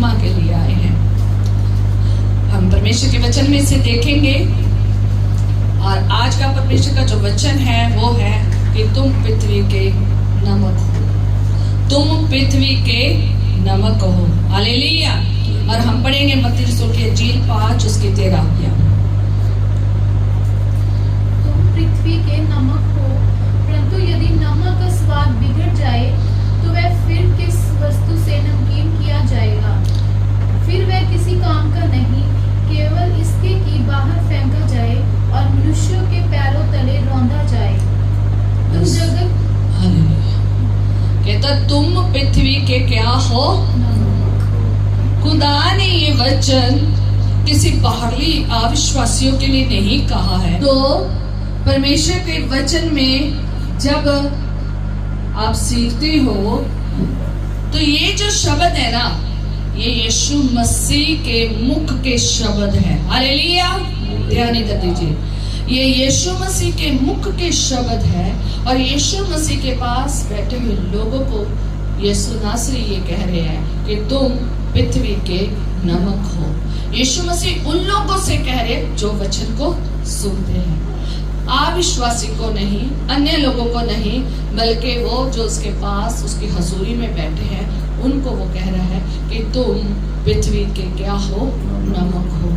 महिमा के लिए आए हैं। हम परमेश्वर के वचन में से देखेंगे और आज का परमेश्वर का जो वचन है वो है कि तुम पृथ्वी के नमक हो, तुम पृथ्वी के नमक हो। हालेलुया। और हम पढ़ेंगे मत्ती रसूल की इंजील 5 उसकी 13। तुम पृथ्वी के नमक हो, परंतु यदि नमक का स्वाद बिगड़ जाए तो वह फिर किस वस्तु से नमकीन किया जाएगा? फिर वह किसी काम का नहीं, केवल इसके कि बाहर फेंका जाए और मनुष्यों के पैरों तले रौंदा जाए। तुम जगत कहता तुम पृथ्वी के क्या हो? खुदा ने ये वचन किसी बाहरी अविश्वासियों के लिए नहीं कहा है। तो परमेश्वर के वचन में जब आप सीखते हो तो ये जो शब्द है ना, ये यीशु मसीह के मुख के शब्द है। हालेलुया। ध्यान कर दीजिए, ये यीशु मसीह के मुख के शब्द है और यीशु मसीह के पास बैठे हुए लोगों को यीशु नासरी ये कह रहे हैं कि तुम पृथ्वी के नमक हो। यीशु मसीह उन लोगों से कह रहे जो वचन को सुनते हैं, अविश्वासी को नहीं, अन्य लोगों को नहीं, बल्कि वो जो उसके पास उसकी हजूरी में बैठे हैं उनको वो कह रहा है कि तुम पृथ्वी के क्या हो? नमक हो।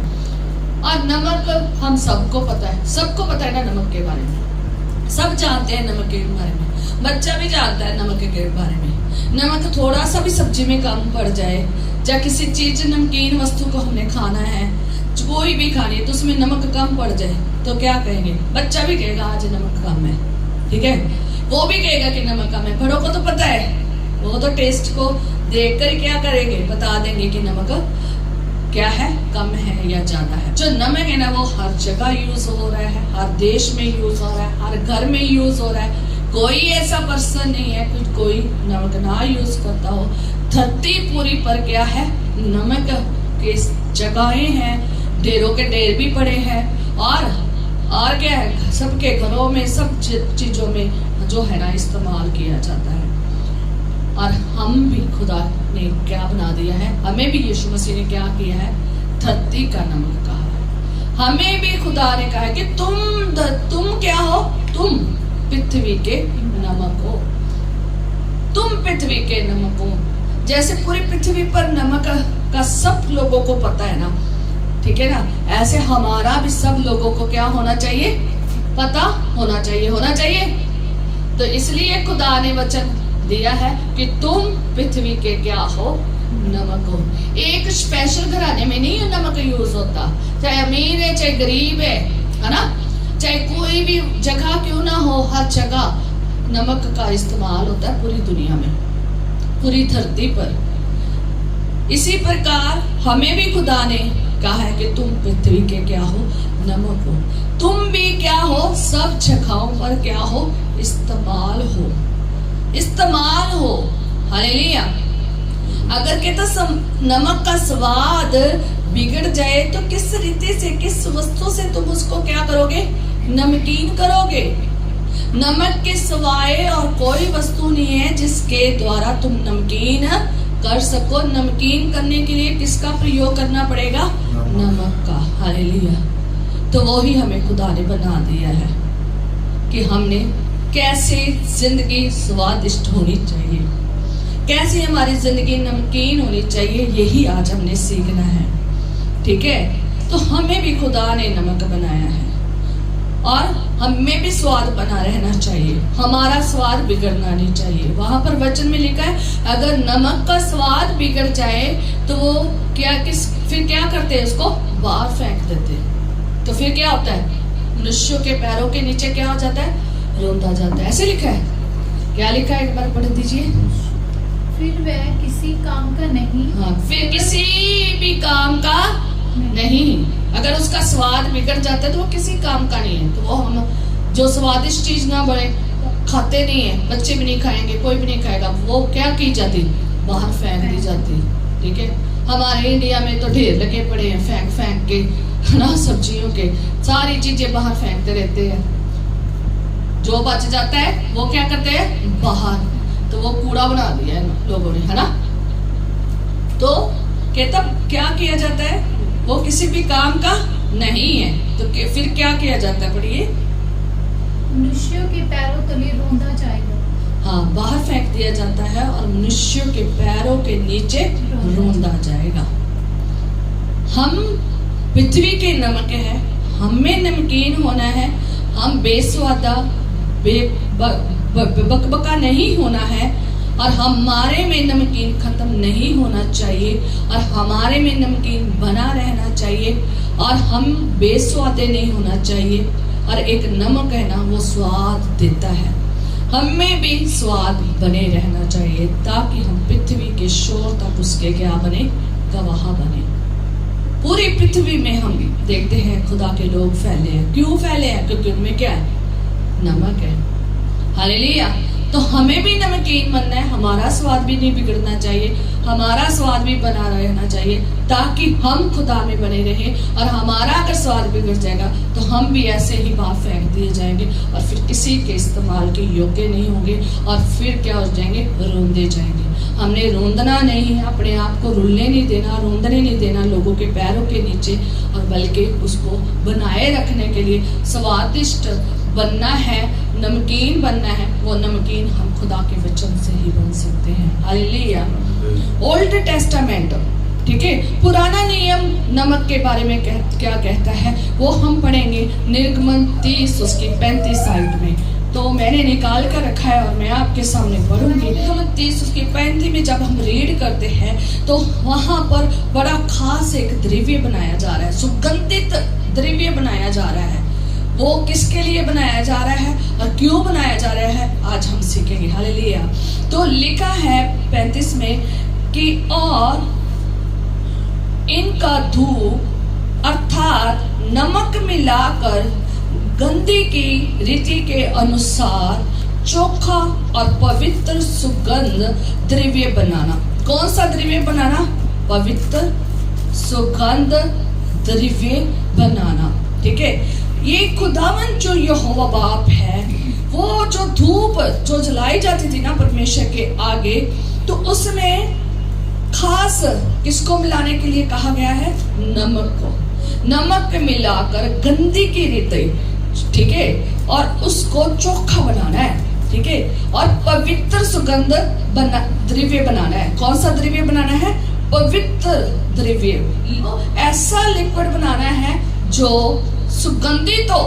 और नमक हम सबको पता है, सबको पता है ना नमक के बारे में, सब जानते हैं नमक के बारे में, बच्चा भी जानता है नमक के बारे में। नमक थोड़ा सा भी सब्जी में कम पड़ जाए, या किसी चीज नमकीन वस्तु को हमने खाना है, कोई भी खानी है तो उसमें नमक कम पड़ जाए तो क्या कहेंगे? बच्चा भी कहेगा आज नमक कम है, ठीक है, वो भी कहेगा कि नमक कम है। बड़ों को तो पता है, वो तो टेस्ट को देखकर क्या करेंगे, बता देंगे कि नमक क्या है, कम है या ज्यादा है। जो नमक है ना वो हर जगह यूज हो रहा है, हर देश में यूज हो रहा है, हर घर में यूज हो रहा है। कोई ऐसा पर्सन नहीं है कि कोई नमक ना यूज करता हो। धरती पूरी पर क्या है? नमक के जगहें हैं, ढेरों के ढेर भी पड़े हैं और क्या है, सबके घरों में सब चीजों में जो है ना इस्तेमाल किया जाता है। और हम भी खुदा ने क्या बना दिया है, हमें भी यीशु मसीह ने क्या किया है? धरती का नमक कहा है। हमें भी खुदा ने कहा है कि तुम क्या हो? तुम पृथ्वी के नमक हो, तुम पृथ्वी के नमक हो। जैसे पूरी पृथ्वी पर नमक का सब लोगों को पता है ना, ठीक है ना, ऐसे हमारा भी सब लोगों को क्या होना चाहिए? पता होना चाहिए। तो इसलिए खुदा ने वचन दिया है कि तुम पृथ्वी के क्या हो? नमक हो। एक स्पेशल घराने में नहीं नमक यूज होता, चाहे अमीर है चाहे गरीब है ना, चाहे कोई भी जगह क्यों ना हो, हर जगह नमक का इस्तेमाल होता है पूरी दुनिया में, पूरी धरती पर। इसी प्रकार हमें भी खुदा ने कहा है कि तुम पृथ्वी के क्या हो? नमक हो। तुम भी क्या हो? सब जगहों पर क्या हो? इस्तेमाल हो। हालेलुया। अगर कहता नमक का स्वाद बिगड़ जाए तो किस रीति से, किस वस्तु से तुम उसको क्या करोगे? नमकीन करोगे। नमक के सिवाय और कोई वस्तु नहीं है जिसके द्वारा तुम नमकीन कर सको। नमकीन करने के लिए किसका प्रयोग करना पड़ेगा? नमक का। हालेलुया। तो वो ही हमें खुदा ने बना दिया है कि हमने कैसे जिंदगी स्वादिष्ट होनी चाहिए, कैसे हमारी जिंदगी नमकीन होनी चाहिए, यही आज हमने सीखना है, ठीक है। तो हमें भी खुदा ने नमक बनाया है और हमें भी स्वाद बना रहना चाहिए, हमारा स्वाद बिगड़ना नहीं चाहिए। वहां पर वचन में लिखा है अगर नमक का स्वाद बिगड़ जाए तो वो फिर क्या करते हैं? उसको बाहर फेंक देते हैं। तो फिर क्या होता है? मनुष्यों के पैरों के नीचे क्या हो जाता है? रोंदा जाता है। ऐसे लिखा है। क्या लिखा है? एक बार पढ़ दीजिए। फिर वह किसी काम का नहीं। हाँ, फिर किसी भी काम का नहीं। अगर उसका स्वाद बिगड़ जाता है तो वो किसी काम का नहीं है। तो वो हम जो स्वादिष्ट चीज ना बने खाते नहीं है, बच्चे भी नहीं खाएंगे, कोई भी नहीं खाएगा, वो क्या की जाती? बाहर फेंक दी जाती, ठीक है। हमारे इंडिया में तो ढेर लगे पड़े हैं, फेंक के ना, सब्जियों के सारी चीजें बाहर फेंकते रहते हैं। जो बच जाता है वो क्या करते हैं? बाहर। तो वो कूड़ा बना दिया है लोगों ने, है ना। तो कि तब क्या किया जाता है, वो किसी भी काम का नहीं है, तो फिर क्या किया जाता है, पढ़िए। मनुष्यों के पैरों तले रौंदा जाएगा। हाँ, बाहर फेंक दिया जाता है और मनुष्यों के पैरों के नीचे रौंदा जाएगा। हम पृथ्वी के नमक है, हमें नमकीन होना है, हम बेस्वादा बकबका नहीं होना है, और हमारे में नमकीन खत्म नहीं होना चाहिए, और हमारे में नमकीन बना रहना चाहिए, और हम बेस्वादे नहीं होना चाहिए। और एक नमक है ना, वो स्वाद देता है, हमें भी स्वाद बने रहना चाहिए, ताकि हम पृथ्वी के शोर तक उसके क्या बने, गवाह बने। पूरी पृथ्वी में हम देखते हैं खुदा के लोग फैले हैं। क्यों फैले हैं? क्योंकि उनमें क्या है, नमक है। हालेलुया। तो हमें भी नमकीन बनना है, हमारा स्वाद भी नहीं बिगड़ना चाहिए, हमारा स्वाद भी बना रहना चाहिए, ताकि हम खुदा में बने रहें। और हमारा अगर स्वाद बिगड़ जाएगा तो हम भी ऐसे ही बाहर फेंक दिए जाएंगे, और फिर किसी के इस्तेमाल के योग्य नहीं होंगे, और फिर क्या हो जाएंगे, रोंदे जाएंगे। हमने रोंदना नहीं है, अपने आप को रुलने नहीं देना, रोंदने नहीं देना लोगों के पैरों के नीचे, और बल्कि उसको बनाए रखने के लिए स्वादिष्ट बनना है, नमकीन बनना है। वो नमकीन हम खुदा के वचन से ही बन सकते हैं। हालेलुया। ओल्ड टेस्टामेंट, ठीक है, पुराना नियम नमक के बारे में क्या कहता है, वो हम पढ़ेंगे निर्गमन 30 उसकी 35 साइड में। तो मैंने निकाल कर रखा है और मैं आपके सामने पढ़ूंगी। निर्गमन 30 उसकी 35 में जब हम रीड करते हैं तो वहां पर बड़ा खास एक द्रव्य बनाया जा रहा है, सुगंधित द्रव्य बनाया जा रहा है। वो किसके लिए बनाया जा रहा है और क्यों बनाया जा रहा है, आज हम सीखेंगे। हालेलुया। तो लिखा है 35 में कि और इनका धूप अर्थात नमक मिलाकर गंधी की रीति के अनुसार चोखा और पवित्र सुगंध द्रव्य बनाना। कौन सा द्रव्य बनाना? पवित्र सुगंध द्रव्य बनाना। ठीक है, ये खुदावन जो यहोवा बाप है, वो जो धूप जो जलाई जाती थी ना परमेश्वर के आगे, तो उसमें खास किसको मिलाने के लिए कहा गया है? नमक को। नमक मिलाकर गंधी की रीति, ठीक है, और उसको चोखा बनाना है, ठीक है, और पवित्र सुगंध द्रव्य बनाना है। कौन सा द्रव्य बनाना है? पवित्र द्रव्य। ऐसा लिक्विड बनाना है जो सुगंधित हो,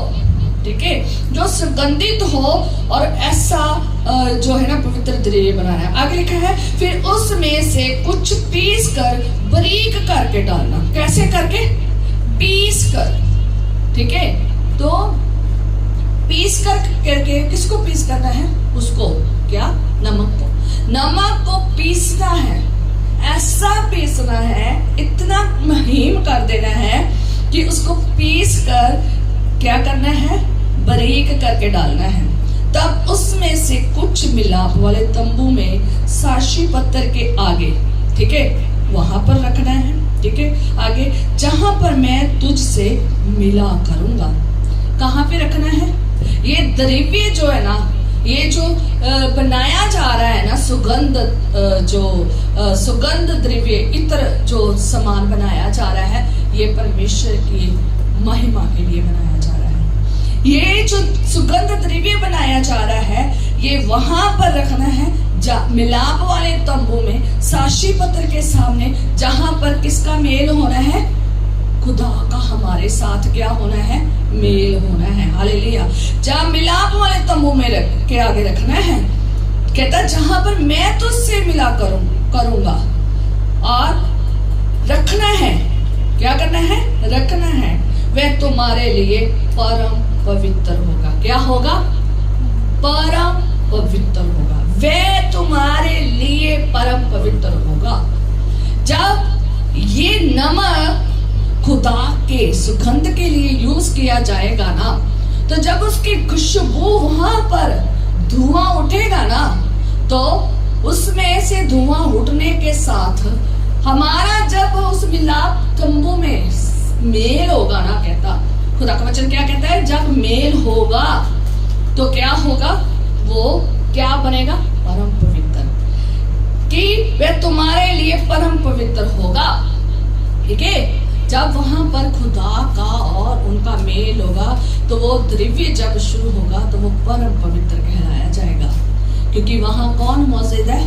ठीक है, जो सुगंधित हो, और ऐसा जो है ना पवित्र द्रव्य बनाना है। आगे लिखा है फिर उसमें से कुछ पीस कर बारीक करके डालना। कैसे करके? पीस कर, ठीक है। तो पीस करके किसको पीस करना है? उसको, क्या? नमक को। नमक को पीसना है, ऐसा पीसना है, इतना महीन कर देना है कि उसको पीस कर क्या करना है? बारीक करके डालना है। तब उसमें से कुछ मिलाप वाले तंबू में साक्षी पत्थर के आगे, ठीक है, वहां पर रखना है, ठीक है, आगे जहां पर मैं तुझसे मिला करूंगा। कहां पे रखना है? ये द्रव्य जो है ना, ये जो बनाया जा रहा है ना, सुगंध सुगंध द्रव्य, इत्र जो सामान बनाया जा रहा है, ये परमेश्वर की महिमा के लिए बनाया जा रहा है। ये जो सुगंध द्रव्य बनाया जा रहा है, ये वहां पर रखना है मिलाप वाले तंबू में, साक्षी पत्र के सामने, जहां पर किसका मेल होना है? खुदा का हमारे साथ क्या होना है? मेल होना है। हालेलुया। जहां मिलाप वाले तंबू में रख के आगे रखना है, कहता जहां पर मैं तुझसे मिला करूंगा, और रखना है, क्या करना है? रखना है। वह तुम्हारे लिए परम पवित्र होगा। क्या होगा? परम पवित्र होगा। वह तुम्हारे लिए परम पवित्र होगा। जब ये नमक खुदा के सुगंध के लिए यूज किया जाएगा ना, तो जब उसकी खुशबू वहां पर धुआं उठेगा ना, तो उसमें से धुआं उठने के साथ हमारा जब उस मिलाप तंबू में मेल होगा ना, कहता खुदा का वचन क्या कहता है? जब मेल होगा तो क्या होगा? वो क्या बनेगा? परम पवित्र। कि वह तुम्हारे लिए परम पवित्र होगा। ठीक है। जब वहां पर खुदा का और उनका मेल होगा तो वो द्रव्य जब शुरू होगा तो वो परम पवित्र कहलाया जाएगा, क्योंकि वहां कौन मौजूद है?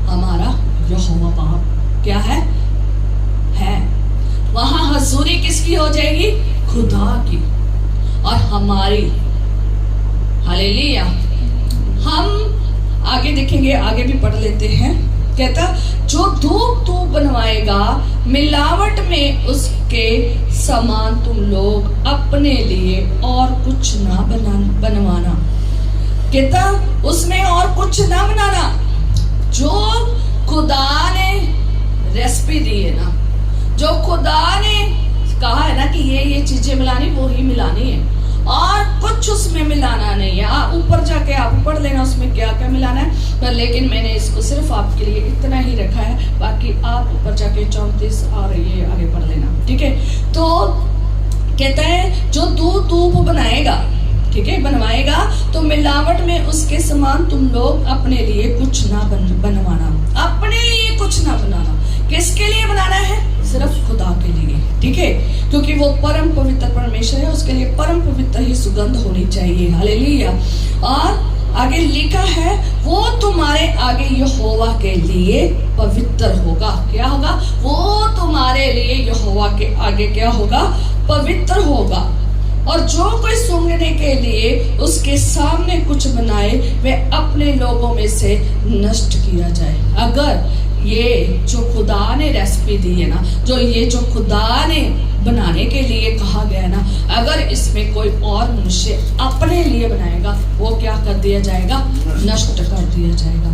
हमारा यहोवा बाप क्या है? वहां हजूरी किसकी हो जाएगी? खुदा की और हमारी। हालेलुया। हम आगे देखेंगे, आगे भी पढ़ लेते हैं। कहता जो धूप तू बनवाएगा मिलावट में उसके समान तुम लोग अपने लिए और कुछ ना बनवाना। कहता उसमें और कुछ ना बनाना। जो खुदा ने रेसिपी दी है ना, जो खुदा ने कहा है ना कि ये चीजें मिलानी, वो ही मिलानी है और कुछ उसमें मिलाना नहीं है। ऊपर जाके आप पढ़ लेना उसमें क्या क्या मिलाना है, पर लेकिन मैंने इसको सिर्फ आपके लिए इतना ही रखा है। बाकी आप ऊपर जाके 34 और ये आगे पढ़ लेना, ठीक है। तो कहता है जो धूप बनाएगा, ठीक है, बनवाएगा तो मिलावट में उसके समान तुम लोग अपने लिए कुछ ना बनवाना। अपने लिए कुछ ना बनाना। किसके लिए बनाना है? सिर्फ खुदा के लिए, ठीक है, क्योंकि वो परम पवित्र परमेश्वर है, उसके लिए परम पवित्र ही सुगंध होनी चाहिए। हालेलुया। और आगे लिखा है वो तुम्हारे आगे यहोवा के लिए पवित्र होगा। क्या होगा? वो तुम्हारे लिए यहोवा के आगे क्या होगा? पवित्र होगा। और जो कोई सूंघने के लिए उसके सामने कुछ बनाए वह अपने लोगों में से नष्ट किया जाए। अगर ये जो खुदा ने रेसिपी दी है ना, जो खुदा ने बनाने के लिए कहा गया ना, अगर इसमें कोई और मनुष्य अपने लिए बनाएगा वो क्या कर दिया जाएगा? नष्ट कर दिया जाएगा।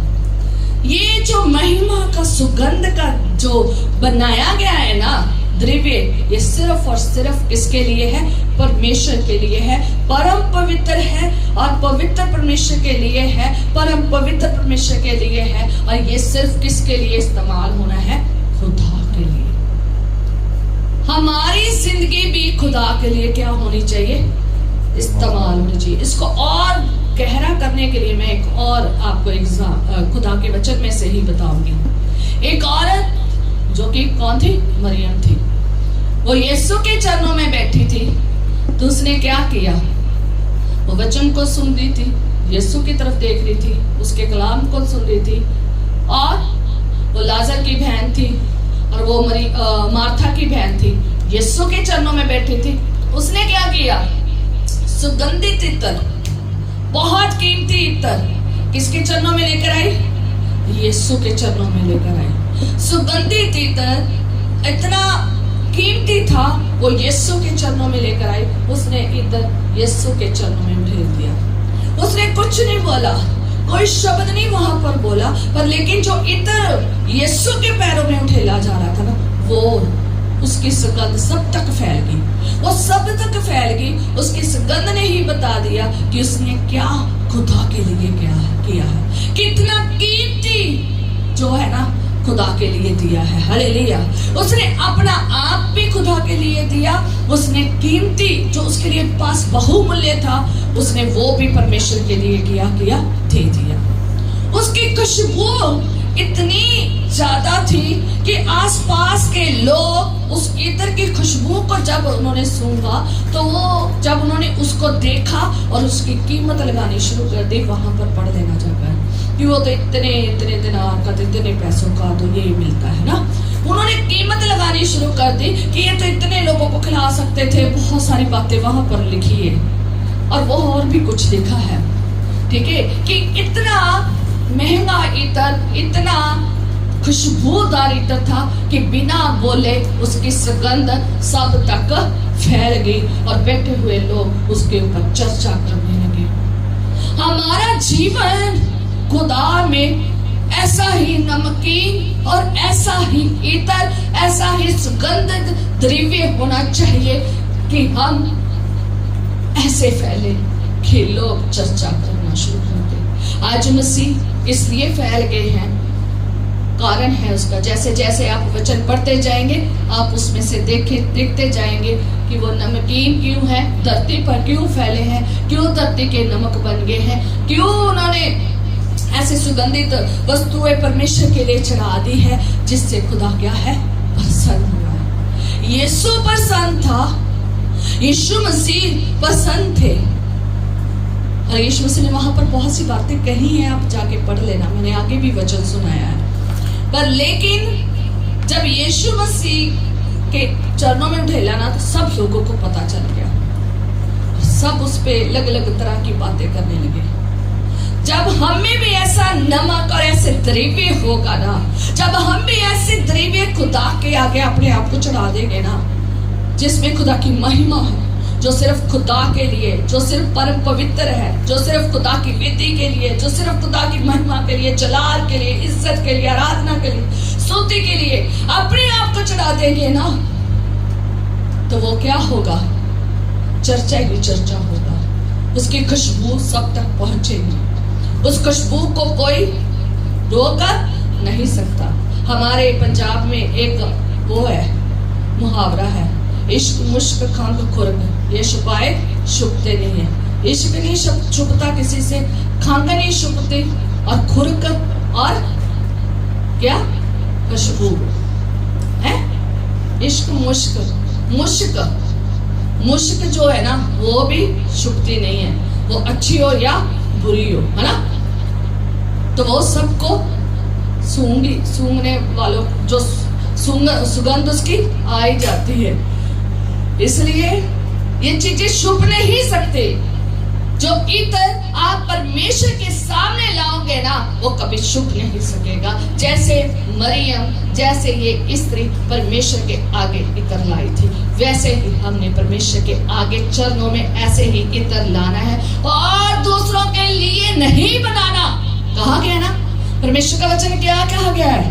ये जो महिमा का सुगंध का जो बनाया गया है ना द्रव्य, ये सिर्फ और सिर्फ किसके लिए है? परमेश्वर के लिए है। परम पवित्र है और पवित्र परमेश्वर के लिए है, परम पवित्र परमेश्वर के लिए है। और ये सिर्फ किसके लिए इस्तेमाल होना है? खुदा के लिए। हमारी जिंदगी भी खुदा के लिए क्या होनी चाहिए? इस्तेमाल होनी चाहिए। इसको और गहरा करने के लिए मैं एक और आपको खुदा के वचन में से ही बताऊंगी। एक औरत जो कि कौन थी? मरियम थी। वो यीशु के चरणों में बैठी थी, तो उसने क्या किया? वो वचन को सुन रही थी, यीशु की तरफ देख रही थी, उसके कलाम को सुन रही थी। और वो लाजर की बहन थी और वो मार्था की बहन थी, यीशु के चरणों में बैठी थी। उसने क्या किया? सुगंधित इत्र, बहुत कीमती इत्र किसके चरणों में लेकर आई? यीशु के चरणों में लेकर आई। सुगंधित इत्र इतना कीमती था, वो यीशु के चरणों में लेकर आई। उसने इत्र यीशु के चरणों में भेज दिया। उसने कुछ नहीं बोला, कोई शब्द नहीं वहां पर बोला, पर लेकिन जो इत्र यीशु के पैरों में उठेला जा रहा था ना, वो उसकी सुगंध सब तक फैल गई। वो सब तक फैल गई। उसकी सुगंध ने ही बता दिया कि उसने क्या खुदा के लिए क्या किया है, कितना कीमती जो है ना खुदा के लिए दिया है। हालेलुया। उसने अपना आप भी खुदा के लिए दिया। उसने कीमती जो उसके लिए पास बहुमूल्य था, उसने वो भी परमेश्वर के लिए किया दे दिया। उसकी खुशबू इतनी ज्यादा थी कि आसपास के लोग उस इत्र की खुशबू को जब उन्होंने सूंघा, तो वो जब उन्होंने उसको देखा और उसकी कीमत लगानी शुरू कर दी। वहां पर पढ़ लेना जाकर कि वो तो इतने दिनार का, तो इतने पैसों का तो ये मिलता है ना। उन्होंने कीमत लगानी शुरू कर दी कि ये तो इतने लोगों को खिला सकते थे। बहुत सारी बातें वहां पर लिखी है और वो और भी कुछ लिखा है, ठीक है, कि इतना महंगा इत्र, इतना खुशबूदार इत्र था कि बिना बोले उसकी सुगंध सब तक फैल गई और बैठे हुए लोग उसके ऊपर चर्चा करने लगे। हमारा जीवन खुदा में ऐसा ही नमकीन और ऐसा ही इत्र, ऐसा ही सुगंधित द्रव्य होना चाहिए कि हम ऐसे फैले कि लोग चर्चा करना शुरू कर दें। आज मसीह इसलिए फैल गए हैं, कारण है उसका। जैसे जैसे आप वचन पढ़ते जाएंगे, आप उसमें से देखते जाएंगे कि वो नमकीन क्यों है, धरती पर क्यों फैले हैं, क्यों धरती के नमक बन गए हैं, क्यों उन्होंने ऐसे सुगंधित वस्तुएं परमेश्वर के लिए चढ़ा दी है, जिससे खुदा क्या है? प्रसन्न हुआ है। यीशु पसंद था, यीशु मसीह पसंद थे। और यीशु मसीह ने वहां पर बहुत सी बातें कही हैं, आप जाके पढ़ लेना, मैंने आगे भी वचन सुनाया है। पर लेकिन जब यीशु मसीह के चरणों में ढेला ना, तो सब लोगों को पता चल गया, सब उस पे अलग अलग तरह की बातें करने लगे। जब हमें भी ऐसा नमक और ऐसे द्रव्य होगा ना, जब हम भी ऐसे द्रव्य खुदा के आगे अपने आप को चढ़ा देंगे ना, जिसमें खुदा की महिमा है, जो सिर्फ खुदा के लिए, जो सिर्फ परम पवित्र है, जो सिर्फ खुदा की वेदी के लिए, जो सिर्फ खुदा की महिमा के लिए, जलाल के लिए, इज्जत के लिए, आराधना के लिए, स्तुति के लिए अपने आप को चढ़ा देंगे ना, तो वो क्या होगा? चर्चा ही चर्चा होगा, उसकी खुशबू सब तक पहुंचेगी, उस खुशबू को कोई रोक नहीं सकता। हमारे पंजाब में एक वो है, मुहावरा है, इश्क मुश्क खंग खुरग, ये छुपाए छुपते नहीं है। इश्क नहीं छुपता किसी से, खंग नहीं छुपती, और खुरक और क्या? खुशबू है। इश्क मुश्क, मुश्क जो है ना, वो भी छुपती नहीं है, वो अच्छी हो या बुरी हो, है ना, तो वो सबको सूंघने वालों जो सुगंध उसकी आ ही जाती है। इसलिए ये चीजें छुप नहीं सकते। जो इतर आप परमेश्वर के सामने लाओगे ना, वो कभी छुप नहीं सकेगा। जैसे मरियम, जैसे ये स्त्री परमेश्वर के आगे इतर लाई थी, वैसे ही हमने परमेश्वर के आगे चरणों में ऐसे ही इतर लाना है, और दूसरों के लिए नहीं बनाना। कहा गया ना, परमेश्वर का वचन क्या कहा गया है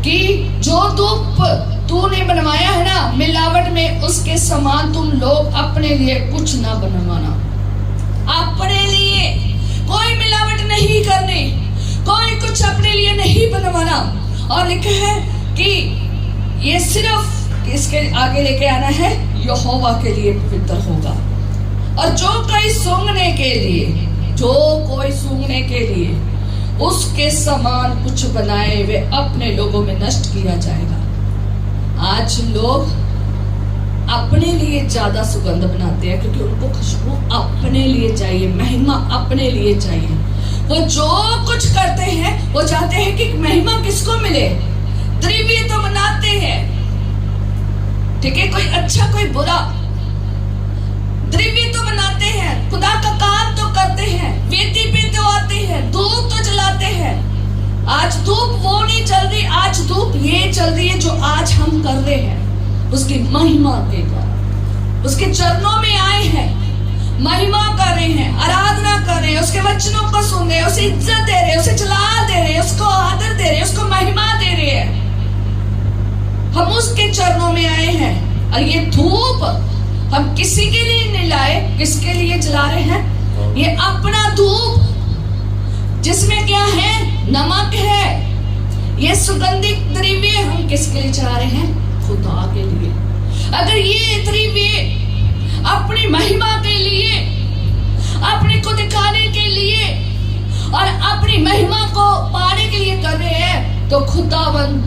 कि जो धूप तूने बनवाया है ना मिलावट में, उसके समान तुम लोग अपने लिए कुछ ना बनवाना। अपने लिए कोई मिलावट नहीं करनी, कोई कुछ अपने लिए नहीं बनवाना। और लिखा है कि ये सिर्फ इसके आगे लेके आना है, यहोवा के लिए पवित्र होगा। और जो कोई सूंघने के लिए, जो कोई सूंघने के लिए उसके समान कुछ बनाए, वे अपने लोगों में नष्ट किया जाएगा। आज लोग अपने लिए ज्यादा सुगंध बनाते हैं, क्योंकि उनको खुशबू अपने लिए चाहिए, महिमा अपने लिए चाहिए। वो जो कुछ करते हैं, वो चाहते हैं कि महिमा किसको मिले। द्रव्य तो बनाते हैं, ठीक है, कोई अच्छा कोई बुरा, द्रव्य तो बनाते हैं, खुदा का काम तो करते हैं, वेदी पे तो आते हैं, धूप तो जलाते हैं। आज धूप वो नहीं चल रही, आज धूप ये चल रही है जो आज हम कर रहे हैं, उसकी महिमा के द्वारा। उसके चरणों में आए हैं, महिमा कर रहे हैं, आराधना कर रहे हैं, उसके वचनों को सुन रहे हैं, उसे इज्जत दे रहे हैं, उसे जलाल दे रहे हैं, उसको आदर दे रहे हैं, उसको महिमा दे रहे हैं। हम उसके चरणों में आए हैं। और ये धूप हम किसी के लिए नहीं लाए, किसके लिए जला रहे हैं? ये अपना धूप, जिसमें क्या है? नमक है। ये सुगंधित द्रव्य हम किसके लिए चढ़ा रहे हैं? खुदा के लिए। अगर ये द्रव्य अपनी महिमा के लिए, अपने को दिखाने के लिए और अपनी महिमा को पाने के लिए कर रहे हैं, तो खुदावन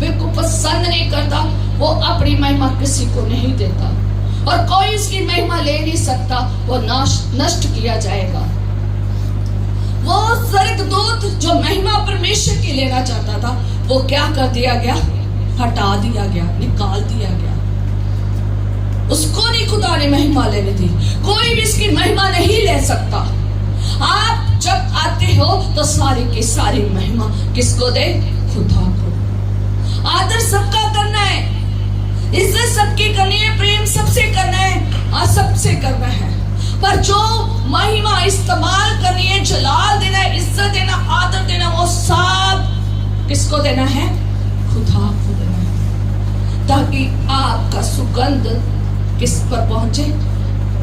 बिल्कुल पसंद नहीं करता। वो अपनी महिमा किसी को नहीं देता और कोई इसकी महिमा ले नहीं सकता, वो नष्ट किया जाएगा। वो स्वर्गदूत जो महिमा परमेश्वर की लेना चाहता था, वो क्या कर दिया गया? हटा दिया गया, निकाल दिया गया। उसको नहीं खुदा ने महिमा लेने दी। कोई भी इसकी महिमा नहीं ले सकता। आप जब आते हो तो सारी की सारी महिमा किसको दे? खुदा को। आदर सबका करना है, इज्जत सबकी करनी है, प्रेम सबसे करना है और सबसे करना है। पर जो महिमा इस्तेमाल करनी है, जलाल देना है, इज्जत देना, आदर देना, वो सब किसको देना है? खुदा को देना है। ताकि आपका सुगंध किस पर पहुंचे?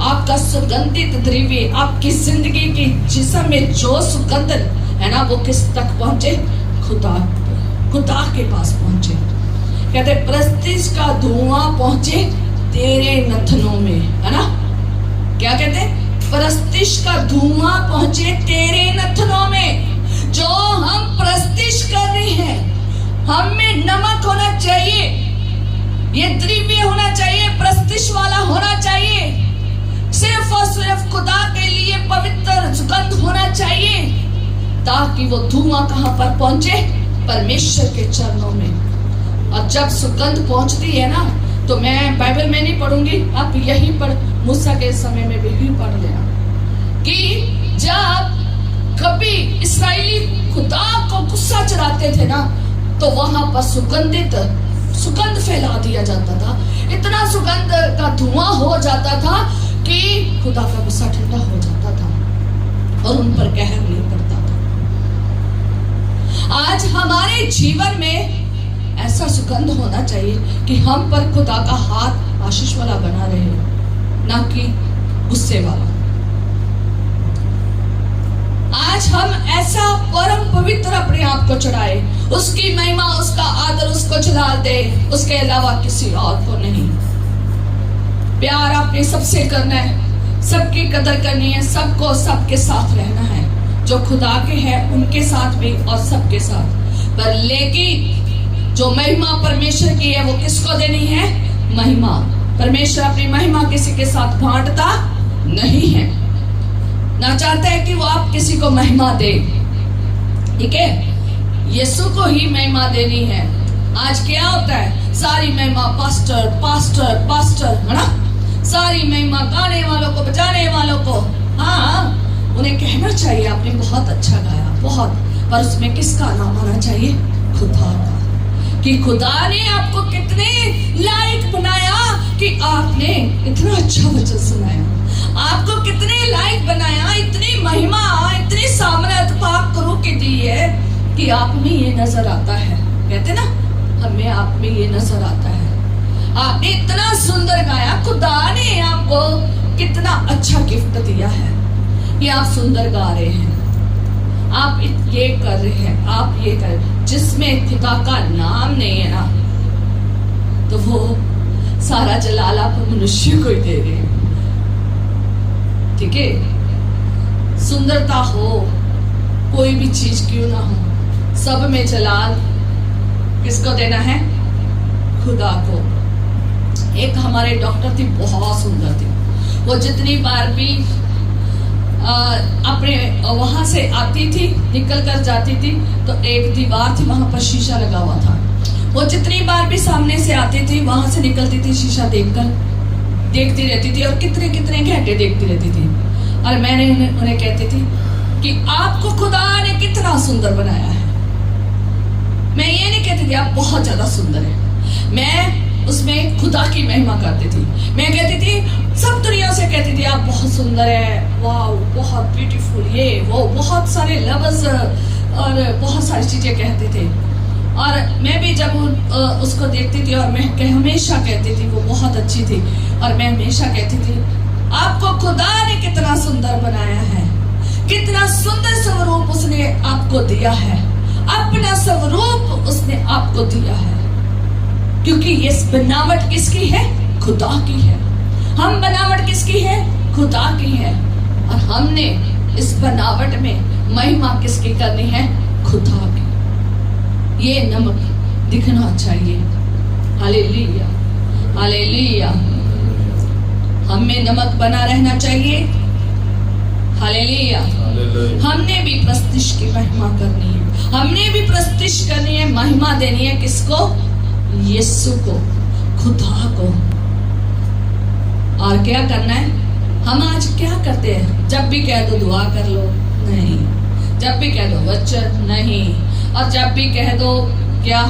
आपका सुगंधित द्रव्य आपकी जिंदगी की जिस्म में जो सुगंध है ना, वो किस तक पहुंचे? खुदा के पास पहुंचे। कहते प्रस्तिश का धुआं पहुंचे तेरे नथनों में, है ना? क्या कहते? प्रस्तिश का धुआं पहुंचे तेरे नथनों में। जो हम प्रस्तिश कर रहे हैं, हम में नमक होना चाहिए। ये दिव्य होना चाहिए, प्रस्तिश वाला होना चाहिए, सिर्फ और सिर्फ खुदा के लिए पवित्र सुगंध होना चाहिए, ताकि वो धुआं कहां पर पहुंचे? परमेश्वर के चरणों में। और जब सुगंध पहुंचती है ना, तो मैं बाइबल में नहीं पढ़ूंगी, आप यहीं पर मूसा के समय में भी पढ़ लेना कि जब कभी इस्राएली खुदा को गुस्सा चढ़ाते थे ना, तो वहां पर सुगंध फैला दिया जाता था, इतना सुगंध का धुआं हो जाता था कि खुदा का गुस्सा ठंडा हो जाता था और उन पर कहर नहीं पड़ता था। आज हमारे जीवन में ऐसा सुगंध होना चाहिए कि हम पर खुदा का हाथ आशीष वाला बना रहे, ना कि गुस्से वाला। आज हम ऐसा परम पवित्र अपने आप को चढ़ाए, उसकी महिमा, उसका आदर उसको जलाल दे, उसके अलावा किसी और को नहीं। प्यार आपने सबसे करना है, सबकी कदर करनी है, सबको सबके साथ रहना है, जो खुदा के हैं उनके साथ भी और सबके साथ। पर लेकिन जो महिमा परमेश्वर की है, वो किसको देनी है? महिमा। परमेश्वर अपनी महिमा किसी के साथ बांटता नहीं है, ना चाहता है कि वो आप किसी को महिमा दे। ठीक है, यीशु को ही महिमा देनी है। आज क्या होता है? सारी महिमा पास्टर पास्टर पास्टर, है ना? सारी महिमा गाने वालों को, बजाने वालों को। हाँ, उन्हें कहना चाहिए आपने बहुत अच्छा गाया, बहुत, पर उसमें किसका नाम आना चाहिए? खुदा का। कि खुदा ने आपको कितने लायक बनाया कि आपने इतना अच्छा वचन सुनाया, आपको कितने लायक बनाया, इतनी महिमा, इतनी सामर्थ पाक करो की दी है कि आप में ये नजर आता है। कहते ना, हमें आप में ये नजर आता है। आपने इतना सुंदर गाया, खुदा ने आपको कितना अच्छा गिफ्ट दिया है कि आप सुंदर गा रहे हैं, आप ये कर रहे हैं, आप ये कर, जिसमें खुदा का नाम नहीं है ना, तो वो सारा जलाल आप मनुष्य को ही दे रहे हैं। ठीक है, सुंदरता हो, कोई भी चीज क्यों ना हो, सब में जलाल किसको देना है? खुदा को। एक हमारे डॉक्टर थी, बहुत सुंदर थी, वो जितनी बार भी अपने वहां से आती थी, निकल कर जाती थी, तो एक दीवार थी, वहां पर शीशा लगा हुआ था। वो जितनी बार भी सामने से आती थी, वहां से निकलती थी, शीशा देखती रहती थी, और कितने कितने घंटे देखती रहती थी। और मैंने उन्हें कहती थी कि आपको खुदा ने कितना सुंदर बनाया है। मैं ये नहीं कहती थी आप बहुत ज्यादा सुंदर है, मैं उसमें खुदा की महिमा करती थी। मैं कहती थी, सब दुनिया से कहती थी आप बहुत सुंदर है, वाह, बहुत ब्यूटीफुल, ये वो, बहुत सारे लफ्ज और बहुत सारी चीजें कहते थे। और मैं भी जब उसको देखती थी, और मैं हमेशा कहती थी वो बहुत अच्छी थी, और मैं हमेशा कहती थी आपको खुदा ने कितना सुंदर बनाया है, कितना सुंदर स्वरूप उसने आपको दिया है, अपना स्वरूप उसने आपको दिया है। क्योंकि ये बनावट किसकी है? खुदा की है। हम बनावट किसकी है? खुदा की है। और हमने इस बनावट में महिमा किसकी करनी है? खुदा की। ये नमक दिखना चाहिए। Hallelujah, hallelujah. हमें नमक बना रहना चाहिए। हालेलुया। हमने भी प्रस्तिश की महिमा करनी है, हमने भी प्रस्तिश करनी है, महिमा देनी है किसको? यीशु को, खुदा को। और क्या करना है? हम आज क्या करते हैं? जब भी कह दो दुआ कर लो, नहीं। जब भी कह दो वचन, नहीं। और जब भी कह दो क्या?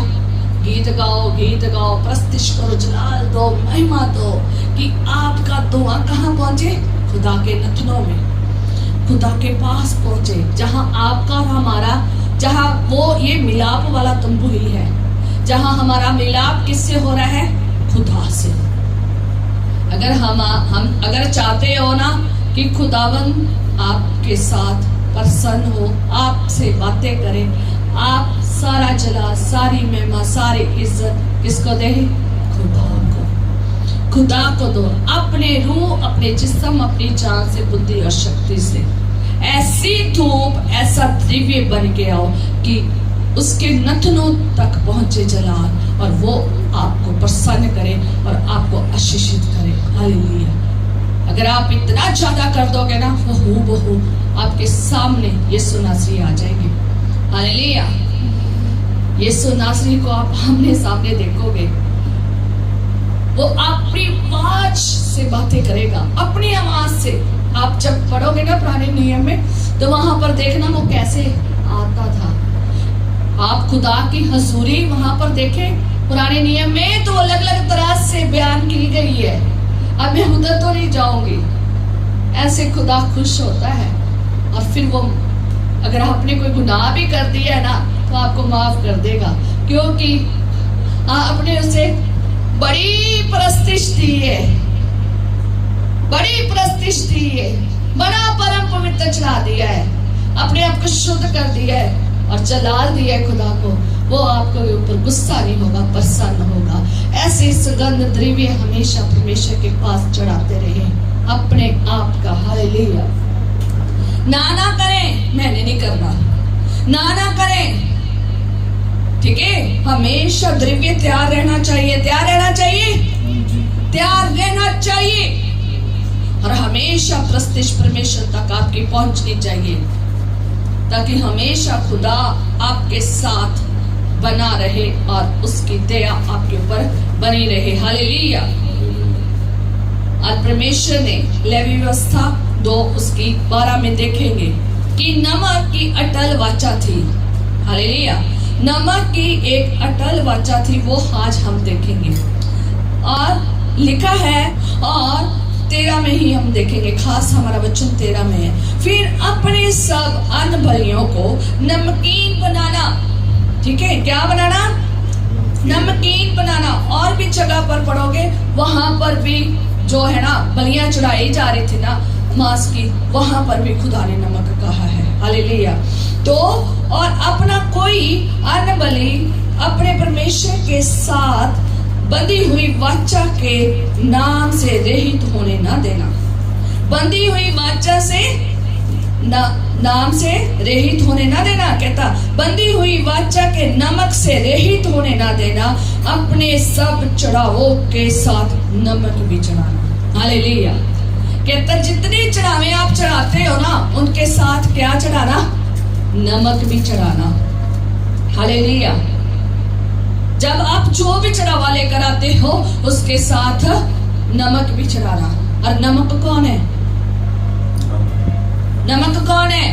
गीत गाओ, प्रस्तिश करो, जलाल दो, महिमा दो, कि आपका दुआ कहाँ पहुंचे? खुदा के नथनों में, खुदा के पास पहुंचे, जहां आपका और हमारा, जहां वो ये मिलाप वाला तंबू ही है, जहां हमारा मिलाप किससे हो रहा है? खुदा से। अगर हम अगर चाहते हो ना कि खुदावन आपके साथ प्रसन्न हो, आपसे बातें करें, आप सारा जला, सारी महिमा, सारी इज्जत किसको दे? खुदा को। खुदा को दो, अपने रूह, अपने जिस्म, अपनी जान से, बुद्धि और शक्ति से। ऐसी धूप, ऐसा दिव्य बन के आओ कि उसके नथनों तक पहुंचे जलाल, और वो आपको प्रसन्न करे और आपको आशीषित करे। हालेलुया। अगर आप इतना ज्यादा कर दोगे ना, वो हूबहू आपके सामने यीशु नासरी आ जाएंगे। हालेलुया। यीशु नासरी को आप आमने सामने देखोगे, वो अपनी आवाज से बातें करेगा, अपनी आवाज से। आप जब पढ़ोगे ना पुराने नियम में, तो वहां पर देखना वो कैसे आता था। आप खुदा की हजूरी वहां पर देखें पुराने नियम में, तो अलग अलग तरह से बयान की गई है। अब मैं उधर तो नहीं जाऊंगी। ऐसे खुदा खुश होता है, और फिर वो अगर आपने कोई गुनाह भी कर दिया है ना, तो आपको माफ कर देगा, क्योंकि आपने उसे बड़ी प्रस्तिश दी है, बड़ी प्रस्तिश दी है, बड़ा परम पवित्र चढ़ा दिया है, अपने आप को शुद्ध कर दिया है और जलाल दिया है खुदा को। वो आपके ऊपर गुस्सा नहीं होगा, प्रसन्न होगा। ऐसे सुगंध द्रव्य हमेशा परमेश्वर के पास चढ़ाते रहे अपने आप का। हालेलुया। ना करें, मैंने नहीं करना, ना करें, ठीक है। हमेशा द्रव्य तैयार रहना चाहिए, तैयार रहना चाहिए, तैयार रहना चाहिए, और हमेशा प्रस्तिश परमेश्वर तक आपकी पहुंचनी चाहिए, ताकि हमेशा खुदा आपके साथ बना रहे और उसकी दया आपके ऊपर बनी रहे। हालेलुया। और परमेश्वर ने लेवी व्यवस्था 2 उसकी 12 में देखेंगे कि नमक की अटल वाचा थी। हालेलुया। नमक की एक अटल वाचा थी, वो आज हम देखेंगे। और लिखा है, और 13 में ही हम देखेंगे, खास हमारा वचन 13 में है। फिर अपने सब अन्न बलियों को नमकीन बनाना, ठीक है। क्या बनाना? नमकीन बनाना। और भी जगह पर पढ़ोगे, वहां पर भी जो है ना बलियां चढ़ाई जा रही थी ना मांस की, वहां पर भी खुदा ने नमक कहा है। हालेलुया। तो और अपना कोई अन्न बलि अपने परमेश्वर के साथ बंधी हुई वाचा के नाम से रहित होने ना देना। बंधी हुई वाचा से नाम से रहित होने ना देना। कहता बंधी हुई वाचा के नमक से रहित होने ना देना। अपने सब चढ़ावों के साथ नमक भी चढ़ाना। हालेलुया। कहता जितने चढ़ावे आप चढ़ाते हो ना, उनके साथ क्या चढ़ाना? नमक भी चढ़ाना। हालेलुया। जब आप जो भी चढ़ावा लेकर आते हो, उसके साथ नमक भी चढ़ाना। और नमक कौन है? नमक कौन है?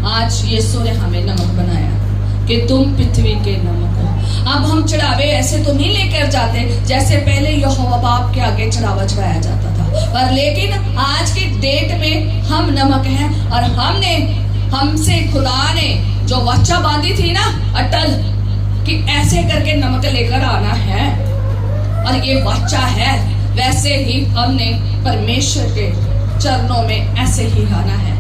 आज यीशु ने हमें नमक बनाया कि तुम पृथ्वी के नमक हो। अब हम चढ़ावे ऐसे तो नहीं लेकर जाते जैसे पहले यहोवा बाप के आगे चढ़ावा चढ़ाया जाता था, पर लेकिन आज की डेट में हम नमक हैं, और हमसे खुदा ने जो वाचा बांधी थी ना अटल, कि ऐसे करके नमक लेकर आना है, और ये वाचा है, वैसे ही हमने परमेश्वर के चरणों में ऐसे ही आना है।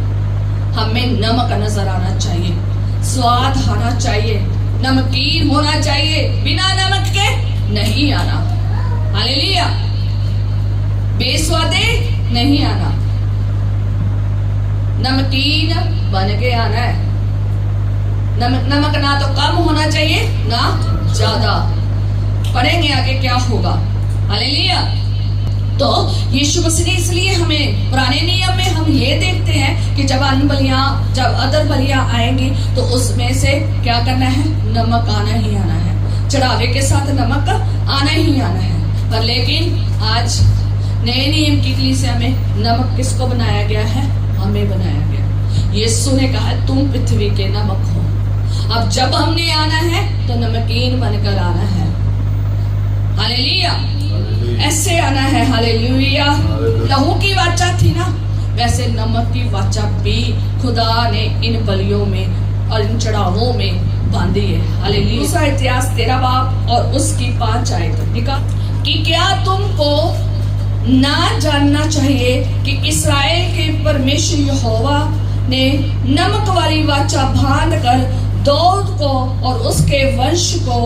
हमें नमक नजर आना चाहिए, स्वाद आना चाहिए, नमकीन होना चाहिए। बिना नमक के नहीं आना। हालेलुया। बेस्वादे नहीं आना, नमकीन बन के आना है। नमक ना तो कम होना चाहिए ना ज्यादा। पढ़ेंगे आगे क्या होगा। हालेलुया। तो यीशु मसीह ने इसलिए हमें पुराने नियम में हम ये देखते हैं कि जब अन्न बलियां, जब अदर बलियां आएंगी, तो उसमें से क्या करना है? नमक आना ही आना है। चढ़ावे के साथ नमक आना ही आना है। पर लेकिन आज नए नियम की कलीसिया में नमक किसको बनाया गया है? हमें बनाया गया। यीशु ने कहा तुम पृथ्वी के नमक हो। अब जब हमने आना है तो नमकीन बनकर आना है। हालेलुया। ऐसे आना है। हालेलुया। लहू की वाचा थी ना, वैसे नमक की वाचा भी खुदा ने इन बलियों में और इन चढ़ावों में बांधी है। हालेलुया। दूसरा इतिहास 13 बाब और उसकी 5 आयत लिखा कि क्या तुमको ना जानना चाहिए कि इस्राएल के परमेश्वर यहोवा ने नमक वाली वाचा बांध कर दाऊद को और उसके वंश को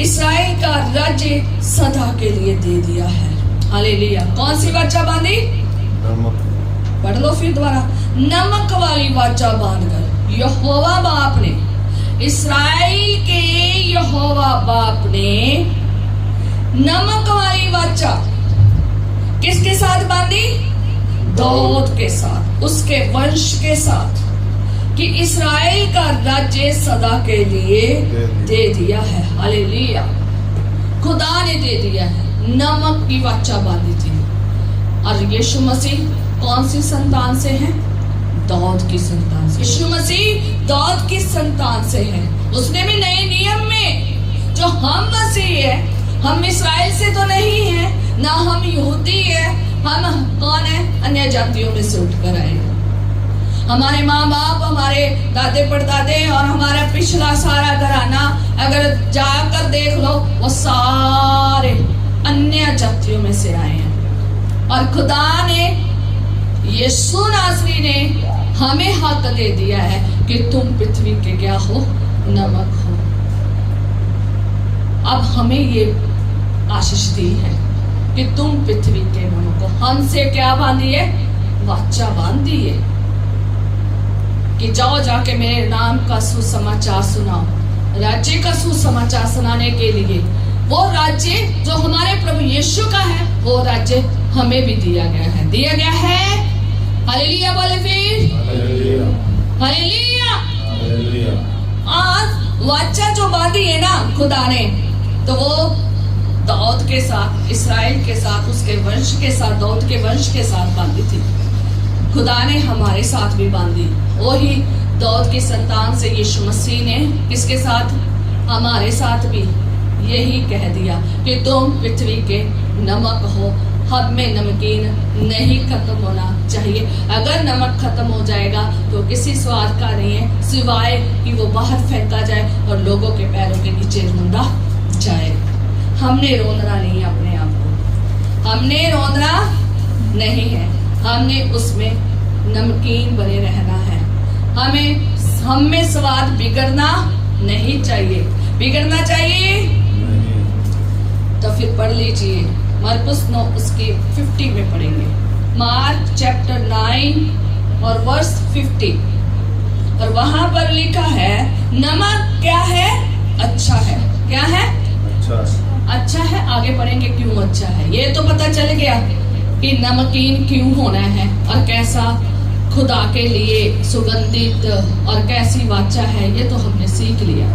इस्राएल का राज्य सदा के लिए दे दिया है। हालेलुया। कौन सी वाचा बांधी? नमक। पढ़ लो फिर दोबारा। नमक वाली वाचा बांधकर यहोवा बाप ने इस्राएल के यहोवा बाप ने नमक वाली वाचा किसके साथ बांधी? दाऊद के साथ, उसके वंश के साथ, कि इस्राएल का राज्य सदा के लिए दे दिया है। हालेलुया, खुदा ने दे दिया है। नमक की वाचा बांधी थी। और यीशु मसीह कौन सी संतान से है? दाऊद की संतान से। यीशु मसीह दाऊद की संतान से है। उसने भी नए नियम में जो हम मसीह है, हम इस्राएल से तो नहीं है, ना हम यहूदी है, हम कौन है? अन्य जातियों में से उठकर आए। हमारे माँ बाप, हमारे दादे परदादे और हमारा पिछला सारा घराना अगर जाकर देख लो, वो सारे अन्य जातियों में से आए हैं। और खुदा ने, यीशु नासरी ने हमें हक दे दिया है कि तुम पृथ्वी के क्या हो? नमक हो। अब हमें ये आशीष दी है कि तुम पृथ्वी के नमक हो। हमसे क्या बांधी है? वाचा बांधी है कि जाओ जाके मेरे नाम का सुसमाचार सुनाओ। राज्य का सुसमाचार सुनाने के लिए वो राज्य जो हमारे प्रभु यीशु का है, वो राज्य हमें भी दिया गया है। दिया गया है। हालेलुया बोले फिर, हालेलुया। आज वाचा जो बांधी है ना खुदा ने, तो वो दाऊद के साथ, इस्राएल के साथ, उसके वंश के साथ, दाऊद के वंश के साथ बांधी थी। खुदा ने हमारे साथ भी बांधी। वही दाऊद की संतान से यीशु मसीह ने किसके साथ? हमारे साथ भी यही कह दिया कि तुम पृथ्वी के नमक हो। हम में नमकीन नहीं खत्म होना चाहिए। अगर नमक खत्म हो जाएगा तो किसी स्वाद का नहीं है, सिवाय कि वो बाहर फेंका जाए और लोगों के पैरों के नीचे रोंदा जाए। हमने रोंदना नहीं है अपने आप को, हमने रोंदना नहीं है, हमने उसमें नमकीन बने रहना है। हम में स्वाद बिगड़ना नहीं चाहिए। बिगड़ना चाहिए तो फिर पढ़ लीजिए मरकुस 9 उसके 50 में पढ़ेंगे। मार्क चैप्टर 9 और वर्स 50, और वहां पर लिखा है नमक क्या है? अच्छा है। क्या है? अच्छा है। आगे पढ़ेंगे क्यों अच्छा है। ये तो पता चल गया कि नमकीन क्यों होना है और कैसा खुदा के लिए सुगंधित और कैसी वाचा है, ये तो हमने सीख लिया।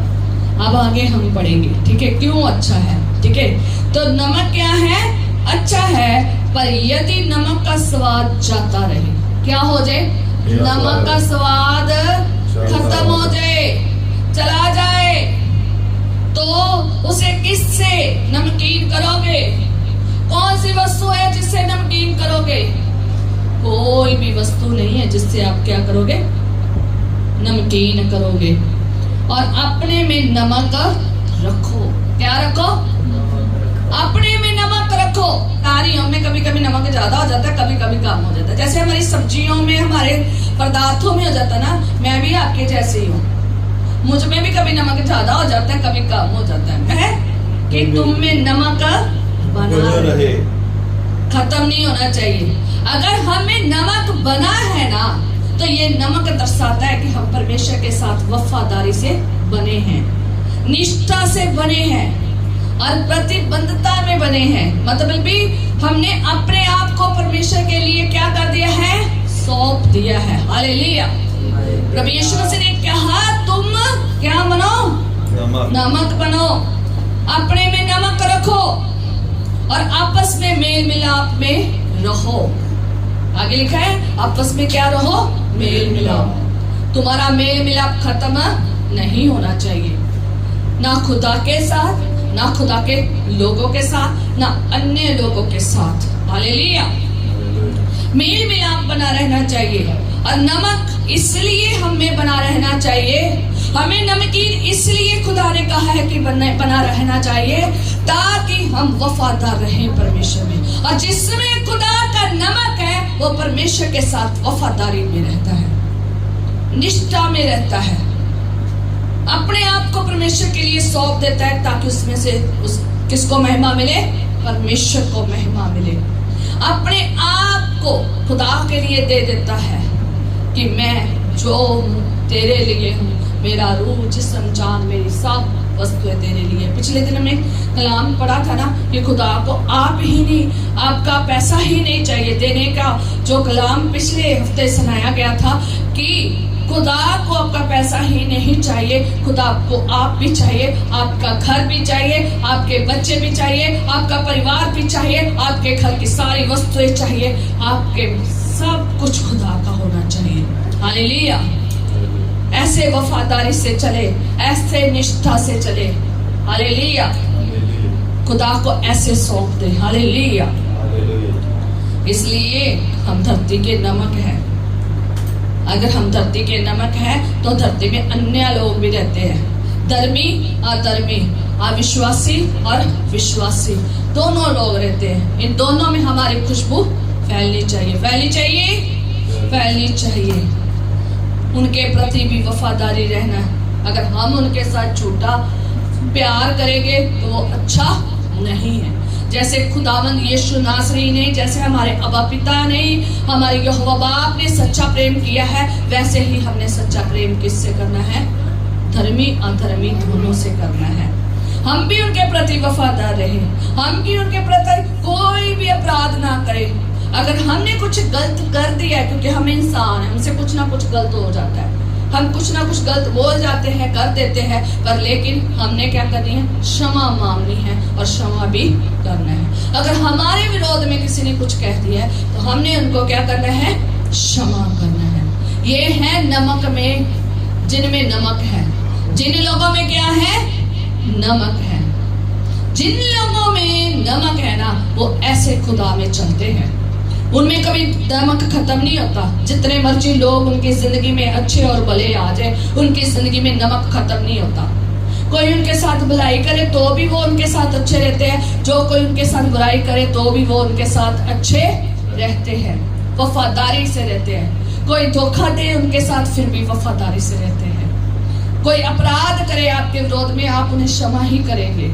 अब आगे हम पढ़ेंगे, ठीक है, क्यों अच्छा है। ठीक है, तो नमक क्या है? अच्छा है, पर यदि नमक का स्वाद जाता रहे, क्या हो जाए? नमक का स्वाद खत्म हो जाए, चला जाए, तो उसे किससे नमकीन करोगे? कौन सी वस्तु है जिससे नमकीन करोगे? कोई भी वस्तु नहीं है जिससे आप क्या करोगे? नमकीन करोगे। और अपने में नमक रखो। क्या रखो? अपने में नमक रखो। तारियों में कभी कभी नमक ज्यादा हो जाता है, कभी कभी कम हो जाता है। जैसे हमारी सब्जियों में, हमारे पदार्थों में हो जाता है ना, मैं भी आपके जैसे ही हूँ। मुझ में भी कभी नमक ज्यादा हो जाता है, कभी कम हो जाता है। मैं कि तुम में नमक बना रहे, खत्म नहीं होना चाहिए। अगर हमें नमक बना है ना, तो ये नमक दर्शाता है कि हम परमेश्वर के साथ वफादारी से बने हैं, निष्ठा से बने हैं और प्रतिबद्धता में बने हैं। मतलब भी हमने अपने आप को परमेश्वर के लिए क्या कर दिया है? सौंप दिया है। हालेलुया। प्रभु यीशु मसीह ने कहा तुम क्या बनो? नमक बनो। अपने में नमक रखो और आपस में मेल मिलाप में रहो। आगे लिखा है आपस में क्या रहो? मेल मिलाप। तुम्हारा मेल मिलाप खत्म नहीं होना चाहिए, ना खुदा के साथ, ना खुदा के लोगों के साथ, ना अन्य लोगों के साथ। हालेलुया। मेल मिलाप बना रहना चाहिए। और नमक इसलिए हमें बना रहना चाहिए, हमें नमकीन इसलिए खुदा ने कहा है कि बना रहना चाहिए, ताकि हम वफादार रहें परमेश्वर में। और जिसमें खुदा का नमक है वो परमेश्वर के साथ वफादारी में रहता है, निष्ठा में रहता है, अपने आप को परमेश्वर के लिए सौंप देता है, ताकि उसमें से किसको महिमा मिले? परमेश्वर को महिमा मिले। अपने आप को खुदा के लिए दे देता है कि मैं जो तेरे लिए हूँ, मेरा रूह जिस्म जान मेरी सब वस्तुएं तेरे लिए। पिछले दिन में कलाम पढ़ा था ना कि खुदा को आप ही नहीं, आपका पैसा ही नहीं चाहिए देने का। जो कलाम पिछले हफ्ते सुनाया गया था कि खुदा को आपका पैसा ही नहीं चाहिए, खुदा को आप भी चाहिए, आपका घर भी चाहिए, आपके बच्चे भी चाहिए, आपका परिवार भी चाहिए, आपके घर की सारी वस्तुएं चाहिए, आपके सब कुछ खुदा का होना चाहिए। हालेलुया। ऐसे वफादारी से चले, ऐसे निष्ठा से चले। हालेलुया। खुदा को ऐसे सौंप दे। हालेलुया। इसलिए हम धरती के नमक हैं। अगर हम धरती के नमक हैं तो धरती में अन्य लोग भी रहते हैं, धर्मी अधर्मी, अविश्वासी और विश्वासी, दोनों लोग रहते हैं। इन दोनों में हमारी खुशबू फैलनी चाहिए, फैलनी चाहिए, फैलनी चाहिए। उनके प्रति भी वफादारी रहना। अगर हम उनके साथ झूठा प्यार करेंगे तो वो अच्छा नहीं है। जैसे खुदावंद यीशु नासरी ने, जैसे हमारे अबा पिता ने, हमारे यहोवा बाप ने सच्चा प्रेम किया है, वैसे ही हमने सच्चा प्रेम किससे करना है? धर्मी अधर्मी दोनों से करना है। हम भी उनके प्रति वफादार रहे, हम भी उनके प्रति कोई भी अपराध ना करें। अगर हमने कुछ गलत कर दिया है, क्योंकि हम इंसान हैं, हमसे कुछ ना कुछ गलत हो जाता है, हम कुछ ना कुछ गलत बोल जाते हैं, कर देते हैं, पर लेकिन हमने क्या करनी है? क्षमा मांगनी है और क्षमा भी करना है। अगर हमारे विरोध में किसी ने कुछ कह दिया है तो हमने उनको क्या करना है? क्षमा करना है। ये है नमक में, जिनमें नमक है। जिन लोगों में क्या है? नमक है। जिन लोगों में नमक है ना, वो ऐसे खुदा में चलते हैं। उनमें कभी नमक खत्म नहीं होता। जितने मर्जी लोग उनकी जिंदगी में अच्छे और भले आ जाए, उनकी जिंदगी में नमक खत्म नहीं होता। कोई उनके साथ भलाई करे तो भी वो उनके साथ अच्छे रहते हैं, जो कोई उनके साथ बुराई करे तो भी वो उनके साथ अच्छे रहते हैं, वफादारी से रहते हैं। कोई धोखा दे उनके साथ, फिर भी वफादारी से रहते हैं। कोई अपराध करे आपके विरोध में, आप उन्हें क्षमा ही करेंगे।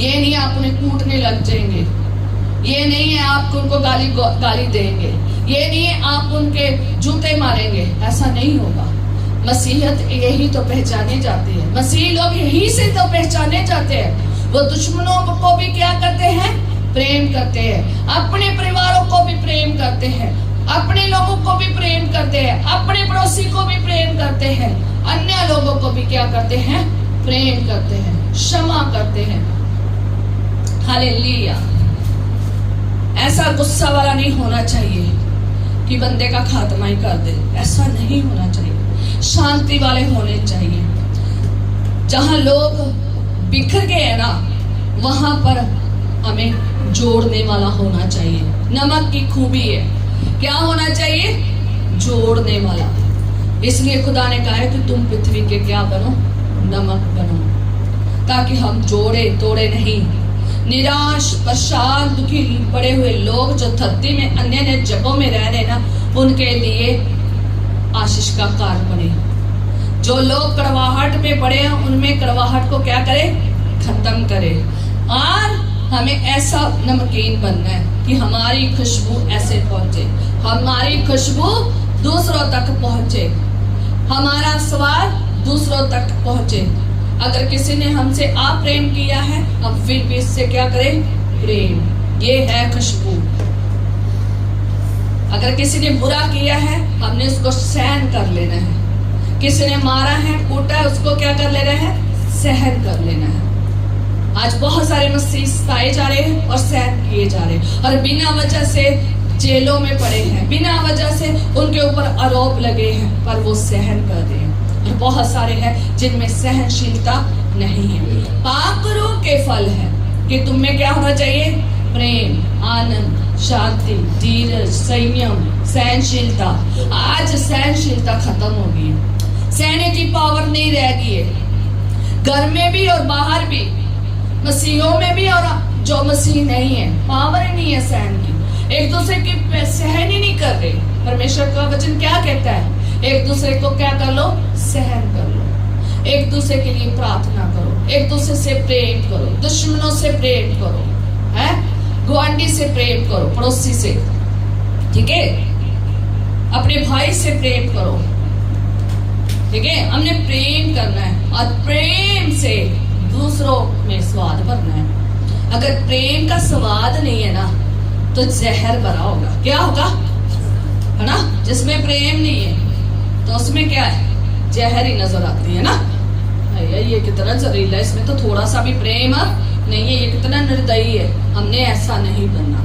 ये नहीं आप उन्हें कूटने लग जाएंगे, ये नहीं है आप उनको गाली देंगे, ये नहीं है आप उनके जूते मारेंगे, ऐसा नहीं होगा। मसीहत यही तो पहचाने जाती है, मसीह लोग यही से तो पहचाने जाते हैं। वो दुश्मनों को भी क्या करते हैं? प्रेम करते हैं। अपने परिवारों को भी प्रेम करते हैं, अपने लोगों को भी प्रेम करते हैं, अपने पड़ोसी को भी प्रेम करते हैं, अन्य लोगों को भी क्या करते हैं? प्रेम करते हैं, क्षमा करते हैं। हालेलुया। ऐसा गुस्सा वाला नहीं होना चाहिए कि बंदे का खात्मा ही कर दे, ऐसा नहीं होना चाहिए। शांति वाले होने चाहिए। जहां लोग बिखर गए हैं ना, वहां पर हमें जोड़ने वाला होना चाहिए। नमक की खूबी है, क्या होना चाहिए? जोड़ने वाला। इसलिए खुदा ने कहा है कि तुम पृथ्वी के क्या बनो? नमक बनो, ताकि हम जोड़े तोड़े नहीं। निराश, परेशान, दुखी पड़े हुए लोग जो धरती में अन्य अन्य जगहों में रह रहे ना, उनके लिए आशीष का कारण बने। जो लोग कड़वाहट में पड़े हैं, उनमें कड़वाहट को क्या करे? खत्म करे। और हमें ऐसा नमकीन बनना है कि हमारी खुशबू ऐसे पहुंचे, हमारी खुशबू दूसरों तक पहुंचे, हमारा स्वाद दूसरों तक पहुंचे। अगर किसी ने हमसे आप प्रेम किया है, हम फिर भी इससे क्या करें? प्रेम। ये है खुशबू। अगर किसी ने बुरा किया है, हमने उसको सहन कर लेना है। किसी ने मारा है, कूटा है, उसको क्या कर लेना है? सहन कर लेना है। आज बहुत सारे मसीह सताए जा रहे हैं और सहन किए जा रहे हैं, और बिना वजह से जेलों में पड़े हैं, बिना वजह से उनके ऊपर आरोप लगे हैं, पर वो सहन कर रहे हैं। और बहुत सारे हैं जिनमें सहनशीलता नहीं है। पाक रूह के फल है कि तुम में क्या होना चाहिए? प्रेम, आनंद, शांति, धीरज, संयम, सहनशीलता। आज सहनशीलता खत्म हो गई है, सहने की पावर नहीं रह गई है। घर में भी और बाहर भी, मसीहों में भी और जो मसीह नहीं है, पावर ही नहीं है सहन की। एक दूसरे की सहन ही नहीं कर रहे। परमेश्वर का वचन क्या कहता है? एक दूसरे को क्या कर लो? सहन कर लो। एक दूसरे के लिए प्रार्थना करो, एक दूसरे से प्रेम करो, दुश्मनों से प्रेम करो, है गुआंढी से प्रेम करो, पड़ोसी से, ठीक है, अपने भाई से प्रेम करो। ठीक है, हमने प्रेम करना है और प्रेम से दूसरों में स्वाद भरना है। अगर प्रेम का स्वाद नहीं है ना तो जहर भरा होगा। क्या होगा, है ना? जिसमें प्रेम नहीं है तो उसमें क्या है, जहर ही नजर आती है ना। ये कितना जहरीला है, इसमें तो थोड़ा सा भी प्रेम नहीं है, ये कितना निर्दयी है। हमने ऐसा नहीं बनना।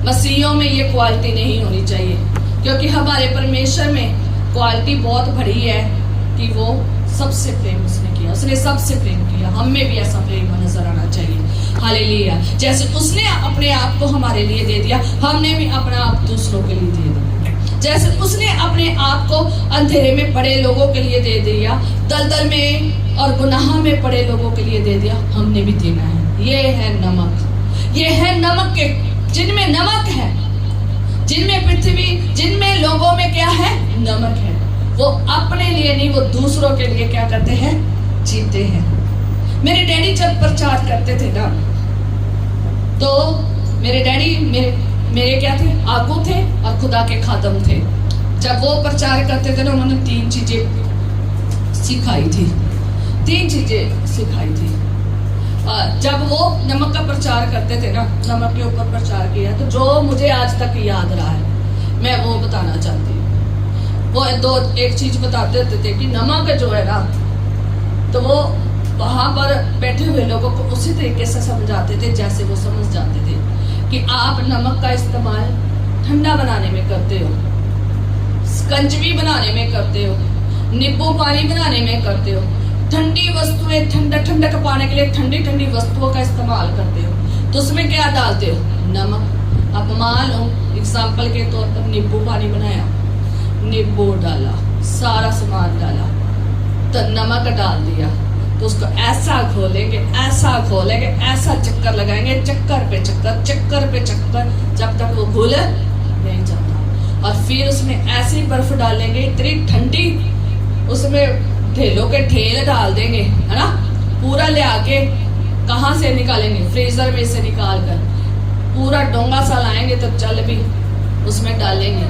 मसीहों में ये क्वालिटी नहीं होनी चाहिए, क्योंकि हमारे परमेश्वर में क्वालिटी बहुत बड़ी है कि वो सबसे प्रेम उसने किया, उसने सबसे प्रेम किया। हम में भी ऐसा प्रेम नजर आना चाहिए। हालेलुया। जैसे उसने अपने आप को हमारे लिए दे दिया, हमने भी अपना आप दूसरों के लिए दे दिया। जैसे उसने अपने आप को अंधेरे में पड़े लोगों के लिए दे दिया, दलदल में और गुनाह में पड़े लोगों के लिए दे दिया, हमने भी देना है। ये है नमक, ये है नमक के, जिनमें नमक है, जिनमें पृथ्वी, जिनमें लोगों में क्या है, नमक है। वो अपने लिए नहीं, वो दूसरों के लिए क्या करते हैं, जीते हैं। मेरे डैडी जब प्रचार करते थे ना, तो मेरे डैडी मेरे क्या थे, आगू थे और खुदा के खादम थे। जब वो प्रचार करते थे ना, उन्होंने 3 चीजें सिखाई थी, 3 चीजें सिखाई थी। जब वो नमक का प्रचार करते थे ना, नमक के ऊपर प्रचार किया, तो जो मुझे आज तक याद रहा है मैं वो बताना चाहती हूँ। वो एक चीज बताते थे कि नमक जो है ना, तो वो वहां पर बैठे हुए लोगों को उसी तरीके से समझाते थे जैसे वो समझ जाते थे कि आप नमक का इस्तेमाल ठंडा बनाने में करते हो, स्कंजवी बनाने में करते हो, नींबू पानी बनाने में करते हो, ठंडी वस्तुएं, ठंडक पाने के लिए ठंडी ठंडी वस्तुओं का इस्तेमाल करते हो, तो उसमें क्या डालते हो, नमक। अब मान लो एग्जाम्पल के तौर पर नींबू पानी बनाया, नींबू डाला, सारा सामान डाला, तो नमक डाल दिया, तो उसको ऐसा घोलेंगे, ऐसा घोलेंगे, ऐसा चक्कर लगाएंगे, चक्कर पे चक्कर, चक्कर पे चक्कर, जब तक वो घुल नहीं जाता। और फिर उसमें ऐसी बर्फ डालेंगे, इतनी ठंडी, उसमें ढेलों के ढेल डाल देंगे, है ना, पूरा ले आके कहाँ से निकालेंगे, फ्रीजर में से निकाल कर पूरा डोंगा सा लाएंगे, तो जल भी उसमें डालेंगे,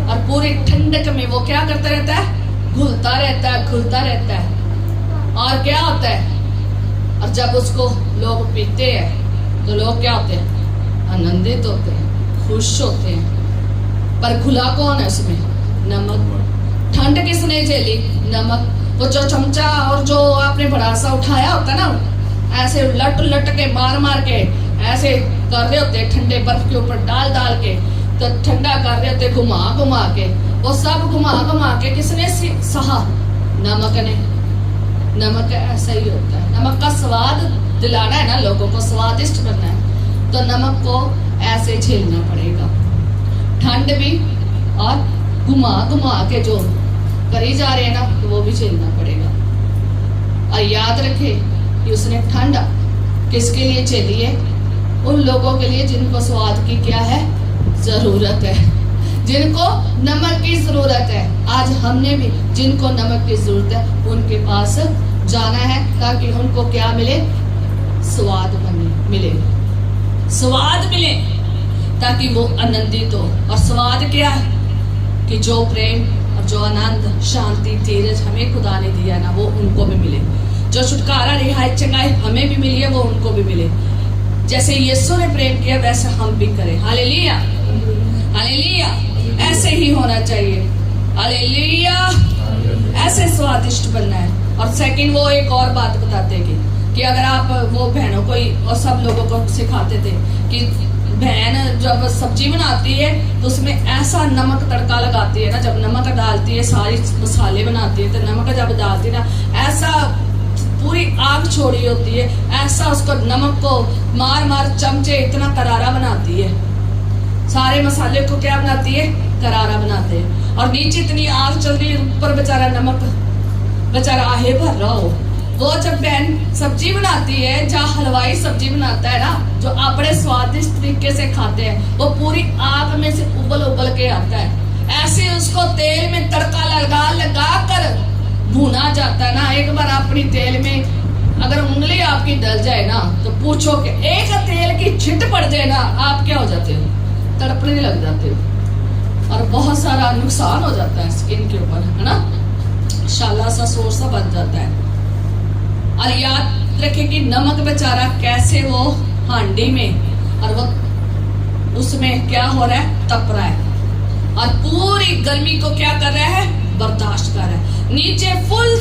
और पूरी ठंडक में वो क्या करता रहता है, घुलता रहता है, घुलता रहता है। और क्या होता है, और जब उसको लोग पीते हैं तो लोग क्या होते हैं, आनंदित होते हैं, खुश होते हैं। पर घुला कौन है उसमें, नमक। ठंड किसने झेली, नमक। वो जो चमचा और जो आपने भड़ासा उठाया होता है ना, ऐसे लट लट के मार मार के ऐसे कर रहे होते, ठंडे बर्फ के ऊपर डाल डाल के, तो ठंडा कर रहे होते, घुमा घुमा के, वो सब घुमा घुमा के किसने सहा, नमक ने। नमक ऐसा ही होता है, नमक का स्वाद दिलाना है ना, लोगों को स्वादिष्ट बनना है, तो नमक को ऐसे झेलना पड़ेगा, ठंड भी और घुमा घुमा के जो करी जा रहे हैं ना, तो वो भी झेलना पड़ेगा। और याद रखे कि उसने ठंड किसके लिए झेली है, उन लोगों के लिए जिनको स्वाद की क्या है, जरूरत है, जिनको नमक की जरूरत है। आज हमने भी जिनको नमक की जरूरत है उनके पास जाना है, ताकि उनको क्या मिले, स्वाद मिले, स्वाद मिले, ताकि वो आनंदित हो। और स्वाद क्या है कि जो प्रेम और जो आनंद, शांति, धीरज हमें खुदा ने दिया ना, वो उनको भी मिले। जो छुटकारा, रिहाई, चंगाई हमें भी मिली है, वो उनको भी मिले। जैसे यीशु ने प्रेम किया वैसे हम भी करें। Hallelujah, hallelujah. ऐसे ही होना चाहिए, हालेलुया। ऐसे स्वादिष्ट बनना है। और सेकंड वो एक और बात बताते कि अगर आप वो बहनों को और सब लोगों को सिखाते थे कि बहन जब सब्जी बनाती है तो उसमें ऐसा नमक तड़का लगाती है ना, जब नमक डालती है, सारी मसाले बनाती है, तो नमक जब डालती है ना, ऐसा पूरी आग छोड़ी होती है, ऐसा उसको नमक को मार मार चमचे इतना करारा बनाती है, सारे मसाले को क्या बनाती है, करारा बनाते हैं। और नीचे इतनी आग चल रही है, ऊपर बेचारा नमक बेचारा आहे भर रहा हो। वो जब बहन सब्जी बनाती है, जहाँ हलवाई सब्जी बनाता है ना, जो अपने स्वादिष्ट तरीके से खाते हैं, वो पूरी आग में से उबल उबल के आता है, ऐसे उसको तेल में तड़का लगा लगा कर भुना जाता है ना। एक बार अपनी तेल में अगर उंगली आपकी डल जाए ना, तो पूछो कि एक तेल की छिट पड़ जाए ना, आप क्या हो जाते हो, तड़पने लग जाते हो, और बहुत सारा नुकसान हो जाता है स्किन के ऊपर, है ना। शाला सा सोर सा बन जाता है। और याद रखें कि नमक बेचारा कैसे वो हांडी में और वो उसमें क्या हो रहा है, तप रहा है और पूरी गर्मी को क्या कर रहा है, बर्दाश्त कर रहा है। नीचे फुल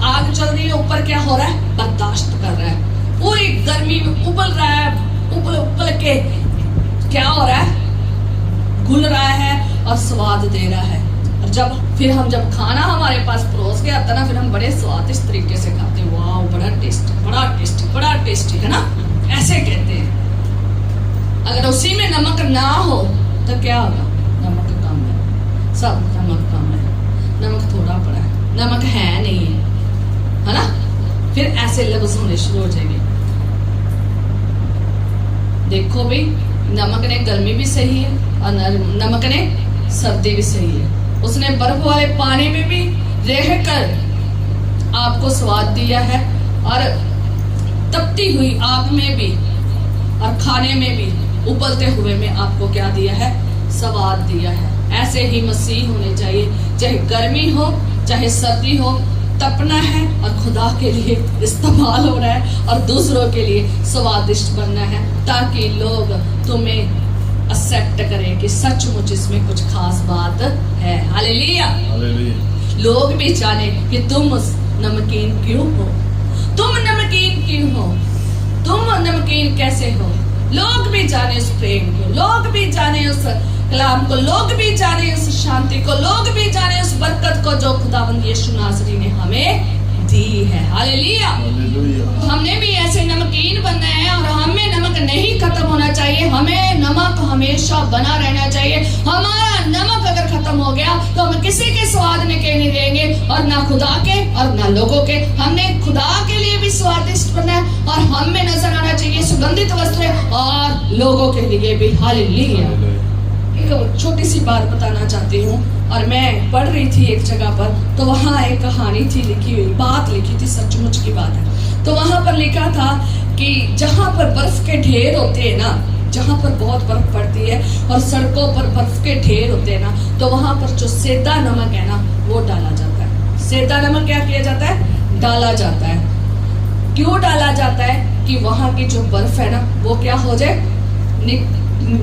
आग चल रही है, ऊपर क्या हो रहा है, बर्दाश्त कर रहा है। पूरी गर्मी में उबल रहा है, उबल के क्या हो रहा है, घुल रहा है और स्वाद दे रहा है। और जब खाना हमारे पास परोस के आता ना, फिर हम बड़े स्वादिष्ट तरीके से खाते हैं। वाह, बड़ा टेस्टी, बड़ा टेस्टी, बड़ा टेस्टी, है ना, ऐसे कहते हैं। अगर उसी में नमक ना हो तो क्या होगा, नमक कम है, सब नमक कम है, नमक थोड़ा पड़ा है, नमक है नहीं है ना, फिर ऐसे लफ्ज होने शुरू हो जाएंगे। देखो भाई, नमक ने गर्मी भी सही है और नमक ने सर्दी भी सही है। उसने बर्फ वाले पानी में भी रहकर आपको स्वाद दिया है और तपती हुई आग में भी और खाने में भी उबलते हुए में आपको क्या दिया है, स्वाद दिया है। ऐसे ही मसीह होने चाहिए, चाहे गर्मी हो चाहे सर्दी हो, तपना है और खुदा के लिए इस्तेमाल हो रहा है और दूसरों के लिए स्वादिष्ट बनना है, ताकि लोग तुम्हें एक्सेप्ट करें कि सचमुच इसमें कुछ खास बात है। हालेलुया, लोग भी जाने कि तुम नमकीन क्यों हो, तुम नमकीन क्यों हो, तुम नमकीन कैसे हो। लोग भी जाने उस प्रेम को, लोग भी जाने उस कलाम को, लोग भी जाने उस शांति को, लोग भी जाने उस बरकत को जो खुदावंद यीशु नासरी ने हमें दी है। हालेलुया, हमने भी ऐसे नमकीन बनना है और हमें नमक नहीं खत्म होना चाहिए, हमें नमक हमेशा बना रहना चाहिए। हमारा नमक अगर खत्म हो गया तो हम किसी के स्वाद में के नहीं देंगे, और ना खुदा के और ना लोगों के। हमने खुदा के लिए भी स्वादिष्ट बनना है और हम में नजर आना चाहिए सुगंधित वस्त्र, और लोगों के लिए भी। हालेलुया। एक छोटी सी बात बताना चाहती हूँ, और मैं पढ़ रही थी एक जगह पर, तो वहाँ एक कहानी थी लिखी हुई, बात लिखी थी, सचमुच की बात है। तो वहाँ पर लिखा था कि जहाँ पर बर्फ के ढेर होते हैं ना, जहाँ पर बहुत बर्फ पड़ती है और सड़कों पर बर्फ के ढेर होते हैं ना, तो वहाँ पर जो सेंधा नमक है ना, वो डाला जाता है। सेंधा नमक क्या किया जाता है, डाला जाता है। क्यों डाला जाता है, कि वहाँ की जो बर्फ है ना, वो क्या हो जाए,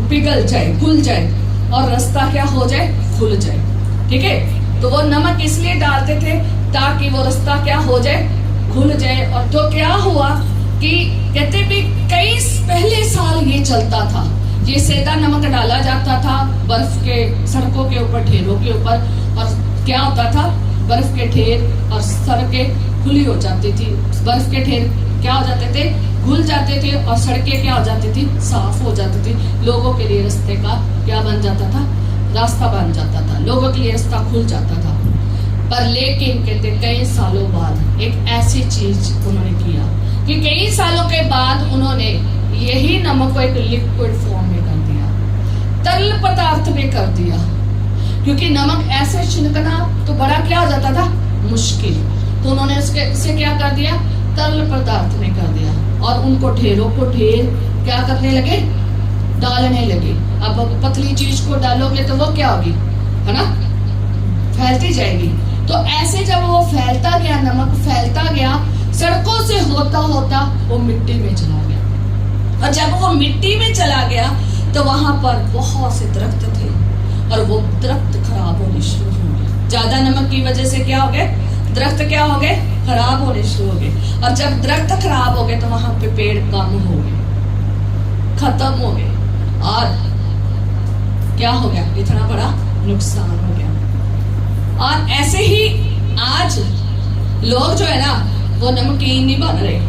पिघल जाए, घुल जाए, और रास्ता क्या हो जाए, खुल जाए। ठीक है, तो वो नमक इसलिए डालते थे ताकि वो रास्ता क्या हो जाए, खुल जाए। और तो क्या हुआ कि कहते भी कई पहले साल ये चलता था, ये सेंधा नमक डाला जाता था बर्फ के सड़कों के ऊपर, ढेरों के ऊपर, और क्या होता था, बर्फ के ढेर और सड़कें खुली हो जाती थी। बर्फ के ढेर क्या हो जाते थे, घुल जाते थे, और सड़कें क्या हो जाती थी, साफ हो जाती थी। लोगों के लिए रास्ते का क्या बन जाता था, रास्ता बन जाता था, लोगों के लिए रास्ता खुल जाता था। पर लेकिन कहते कई सालों बाद एक ऐसी चीज उन्होंने किया कि कई सालों के बाद उन्होंने यही नमक को एक लिक्विड फॉर्म में कर दिया, तरल पदार्थ में कर दिया। क्योंकि नमक ऐसे छिनकना तो बड़ा क्या हो जाता था, मुश्किल। तो उन्होंने इसे क्या कर दिया, तरल पदार्थ में कर दिया, और उनको ढेरों को ढेर क्या करने लगे, डालने लगे। अब पतली चीज को डालोगे तो वो क्या होगी, है ना, फैलती जाएगी। तो ऐसे जब वो फैलता गया, नमक फैलता गया, सड़कों से होता होता वो मिट्टी में चला गया। और जब वो मिट्टी में चला गया तो वहां पर बहुत से दरख्त थे, और वो दरख्त खराब होने शुरू हो गए। ज्यादा नमक की वजह से क्या हो गए, दरख्त क्या हो गए, खराब होने शुरू हो गए। और जब दरख्त खराब हो गए तो वहां पे पेड़ कम हो गए, खत्म हो गए, और क्या हो गया, इतना बड़ा नुकसान हो गया। और ऐसे ही आज लोग जो है ना, वो नमकीन नहीं बन रहे,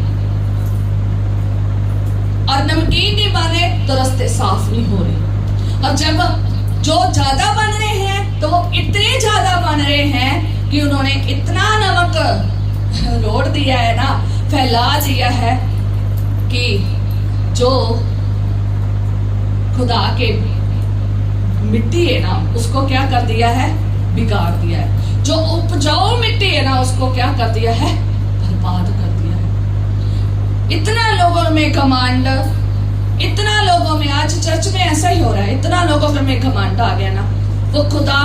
और नमकीन नहीं बन रहे तो रास्ते साफ नहीं हो रहे। और जब जो ज्यादा बन रहे हैं तो वो इतने ज्यादा बन रहे हैं कि उन्होंने इतना नमक रोड़ दिया है ना, फैला दिया है, कि जो खुदा के मिट्टी है ना, उसको क्या कर दिया है, बिगाड़ दिया है। जो उपजाऊ मिट्टी है ना, उसको क्या कर दिया है, बर्बाद कर दिया है। इतना लोगों में घमंड, इतना लोगों में, आज चर्च में ऐसा ही हो रहा है, इतना लोगों में घमंड आ गया ना, वो खुदा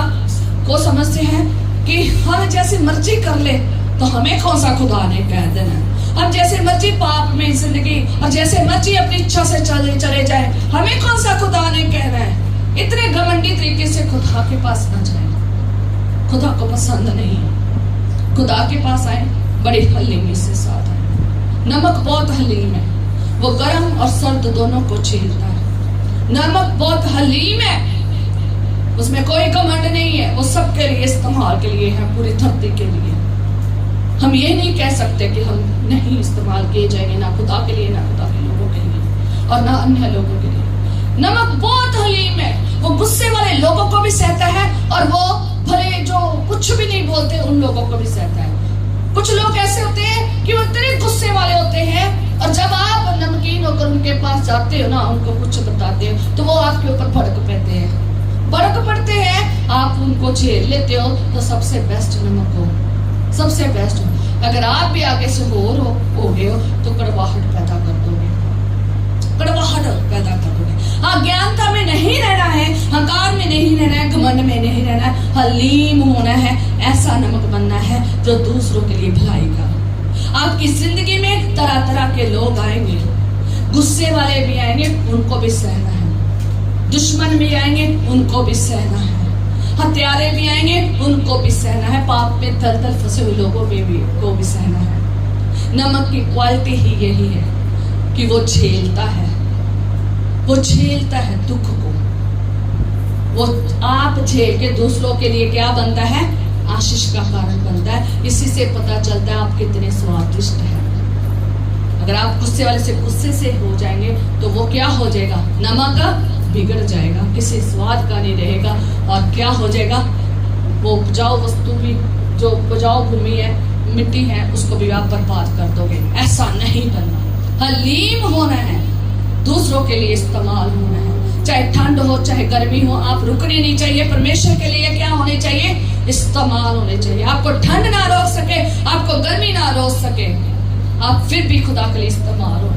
को समझते हैं कि हम जैसे मर्जी कर ले तो हमें कौन सा खुदा ने कह देना है। हम जैसे मर्जी पाप में जिंदगी और जैसे मर्जी अपनी इच्छा से चले जाए, हमें कौन सा खुदा ने कहना है। इतने घमंडी तरीके से खुदा के पास न जाए, खुदा को पसंद नहीं। खुदा के पास आए, बड़ी हलीमी से साथ आए। नमक बहुत हलीम है, वो गर्म और सर्द दोनों को झेलता है। नमक बहुत हलीम है, उसमें कोई घमंड नहीं है, वो सबके लिए इस्तेमाल के लिए है, पूरी धरती के लिए। हम ये नहीं कह सकते कि हम नहीं इस्तेमाल किए जाएंगे, ना खुदा के लिए, ना खुदा के लोगों के लिए और ना अन्य लोगों के लिए। नमक बहुत हलीम है, वो गुस्से वाले लोगों को भी सहता है और वो भले जो कुछ भी नहीं बोलते उन लोगों को भी सहता है। कुछ लोग ऐसे होते हैं कि वो इतने गुस्से वाले होते हैं और जब आप नमकीन होकर उनके पास जाते हो ना, उनको कुछ बताते हो तो वो आपके ऊपर भड़क पड़ते हैं। आप उनको झेल लेते हो तो सबसे बेस्ट नमक हो, सबसे बेस्ट हो। अगर आप भी आगे से हो गए हो तो कड़वाहट पैदा कर दोगे, कड़वाहट पैदा कर दोगे। हाँ, ज्ञानता में नहीं रहना है, अहंकार में नहीं रहना है, घमंड में नहीं रहना है, हलीम होना है। ऐसा नमक बनना है जो दूसरों के लिए भलाई का। आपकी जिंदगी में तरह तरह के लोग आएंगे, गुस्से वाले भी आएंगे, उनको भी सहना है। दुश्मन भी आएंगे, उनको भी सहना है। हत्यारे भी आएंगे, उनको भी सहना है। पाप में दलदल फंसे हुए लोगों को भी सहना है। नमक की क्वालिटी ही यही है कि वो झेलता है, वो झेलता है दुख को। वो आप झेल के दूसरों के लिए क्या बनता है? आशीष का कारण बनता है। इसी से पता चलता है आप कितने स्वादिष्ट हैं। अगर आप गुस्से वाले से गुस्से से हो जाएंगे तो वो क्या हो जाएगा? नमक बिगड़ जाएगा, किसी स्वाद का नहीं रहेगा। और क्या हो जाएगा? वो उपजाऊ वस्तु भी, जो उपजाऊ भूमि है, मिट्टी है, उसको भी आप बर्बाद कर दोगे। ऐसा नहीं बनना, हलीम होना है, दूसरों के लिए इस्तेमाल होना है। चाहे ठंड हो चाहे गर्मी हो, आप रुकनी नहीं चाहिए। परमेश्वर के लिए क्या होने चाहिए? इस्तेमाल होने चाहिए। आपको ठंड ना रोक सके, आपको गर्मी ना रोक सके, आप फिर भी खुदा के लिए इस्तेमाल हो,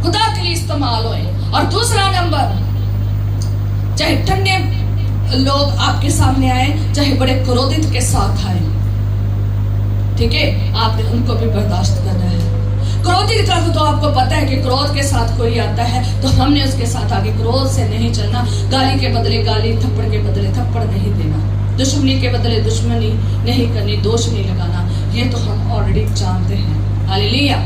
खुदा के लिए इस्तेमाल होए। और दूसरा नंबर, चाहे ठंडे लोग आपके सामने आए, चाहे बड़े क्रोधित के साथ आए, ठीक है, आपने उनको भी बर्दाश्त करना है। क्रोधित का तो आपको पता है कि क्रोध के साथ कोई आता है तो हमने उसके साथ आगे क्रोध से नहीं चलना। गाली के बदले गाली, थप्पड़ के बदले थप्पड़ नहीं देना, दुश्मनी के बदले दुश्मनी नहीं करनी, दोष नहीं लगाना। ये तो हम ऑलरेडी जानते हैं, हालेलुया।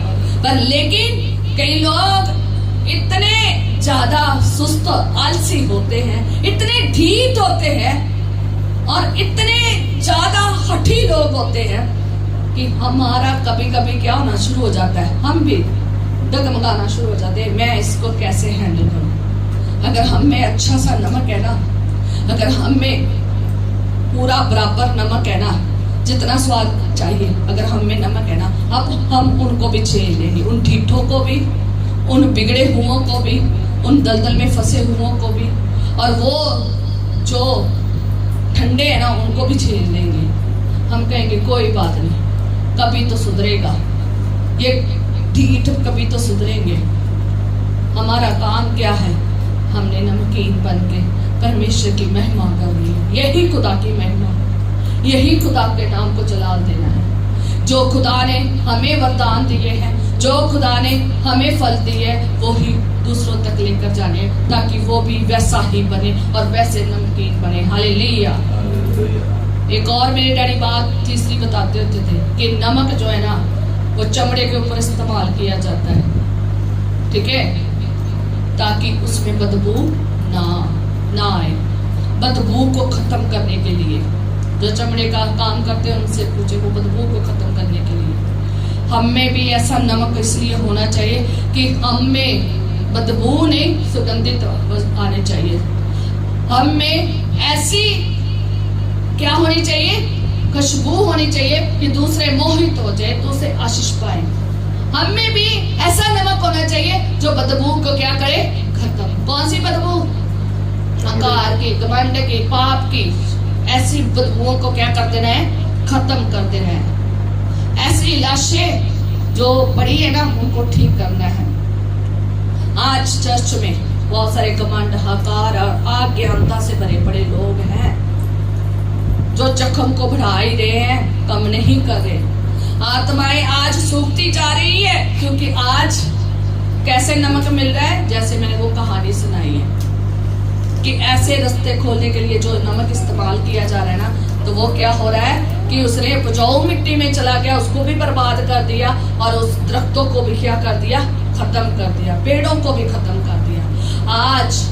पर लेकिन कई लोग इतने ज्यादा सुस्त आलसी होते हैं, इतने ढीठ होते हैं और इतने ज्यादा हठी लोग होते हैं कि हमारा कभी कभी क्या होना शुरू हो जाता है, हम भी डगमगाना शुरू हो जाते हैं, मैं इसको कैसे हैंडल करूं। अगर हम में अच्छा सा नमक है ना, अगर हम में पूरा बराबर नमक है ना, जितना स्वाद चाहिए, अगर हम में नमक है ना, अब हम उनको भी झेल लेंगे, उन ढीठों को भी, उन बिगड़े हुओं को भी, उन दलदल में फंसे हुओं को भी, और वो जो ठंडे है ना उनको भी झेल लेंगे। हम कहेंगे कोई बात नहीं, कभी तो सुधरेगा, ये ढीठ कभी तो सुधरेंगे। हमारा काम क्या है? हमने नमकीन बन के परमेश्वर की महिमा करनी है। यही खुदा की महिमा, यही खुदा के नाम को जलाल देना है। जो खुदा ने हमें वरदान दिए हैं, जो खुदा ने हमें फल दिए, वो ही दूसरों तक लेकर जाने, ताकि वो भी वैसा ही बने और वैसे नमकीन बने। हालेलुया। एक और मेरे डैडी बात तीसरी बताते होते थे कि नमक जो है ना, वो चमड़े के ऊपर इस्तेमाल किया जाता है, ठीक है, ताकि उसमें बदबू ना आए। बदबू को खत्म करने के लिए जो चमड़े का काम करते हैं उनसे पूछे, वो बदबू को खत्म करने के लिए। हम में भी ऐसा नमक इसलिए होना चाहिए कि हम में बदबू नहीं, सुगंधित आने चाहिए। हम में ऐसी क्या होनी चाहिए? खुशबू होनी चाहिए कि दूसरे मोहित हो जाए, तो उसे आशीष पाए। हम में भी ऐसा नमक होना चाहिए जो बदबू को क्या करे? खत्म। कौन सी बदबू? अहंकार की, घमंड की, पाप की, ऐसी बदबुओं को क्या कर देना है? खत्म कर देना है। ऐसी लाशें जो पड़ी है ना, उनको ठीक करना है। आज चर्च में बहुत सारे घमंड, अहंकार और अज्ञानता से भरे पड़े लोग हैं। जो जख्म को बढ़ा ही रहे हैं, कम नहीं कर रहे। आत्माएं आज सूखती जा रही है, क्योंकि आज कैसे नमक मिल रहा है, जैसे मैंने वो कहानी सुनाई है कि ऐसे रास्ते खोलने के लिए जो नमक इस्तेमाल किया जा रहा है ना, तो वो क्या हो रहा है कि उसने उपजाऊ मिट्टी में चला गया, उसको भी बर्बाद कर दिया, और उस दरख्तों को भी क्या कर दिया, खत्म कर दिया, पेड़ों को भी खत्म कर दिया। आज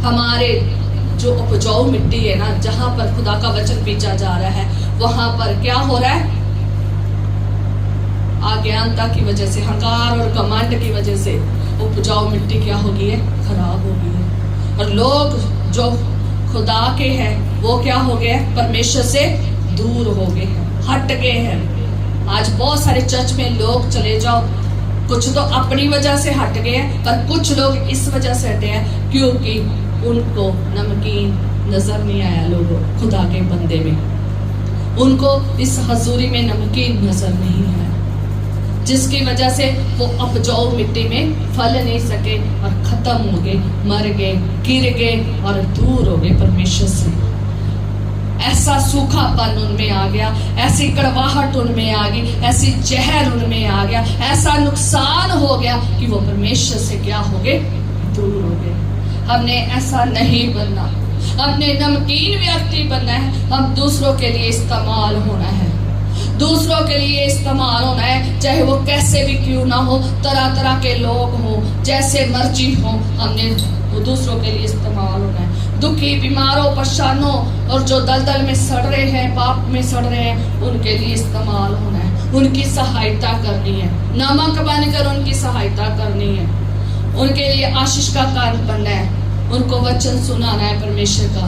हमारे जो उपजाऊ मिट्टी है ना, जहां पर खुदा का वचन बीजा जा रहा है, वहां पर क्या हो रहा है, अज्ञानता की वजह से, हंकार और घमंड की वजह से उपजाऊ मिट्टी क्या हो गई है, खराब हो गई है। और लोग जो खुदा के हैं वो क्या हो गए, परमेश्वर से दूर हो गए हैं, हट गए हैं। आज बहुत सारे चर्च में लोग चले जाओ, कुछ तो अपनी वजह से हट गए हैं, पर कुछ लोग इस वजह से हटे हैं क्योंकि उनको नमकीन नजर नहीं आया लोगों, खुदा के बंदे में उनको इस हजूरी में नमकीन नजर नहीं आया, जिसकी वजह से वो उपजाऊ मिट्टी में फल नहीं सके और खत्म हो गए, मर गए, गिर गए और दूर हो गए परमेश्वर से। ऐसा सूखापन उनमें आ गया, ऐसी कड़वाहट उनमें आ गई, ऐसी जहर उनमें आ गया, ऐसा नुकसान हो गया कि वो परमेश्वर से क्या हो गए, दूर हो गए। हमने ऐसा नहीं बनना, हमने नमकीन व्यक्ति बनना है। हम दूसरों के लिए इस्तेमाल होना है, दूसरों के लिए इस्तेमाल होना है, चाहे वो कैसे भी क्यों ना हो, तरह तरह के लोग हो, जैसे मर्जी हो, हमने वो दूसरों के लिए इस्तेमाल होना है। दुखी, बीमारों, परेशानों और जो दलदल में सड़ रहे हैं, पाप में सड़ रहे हैं, उनके लिए इस्तेमाल होना है, उनकी सहायता करनी है, नमक बनकर उनकी सहायता करनी है, उनके लिए आशीष का कारण बनना है, उनको वचन सुनाना है परमेश्वर का,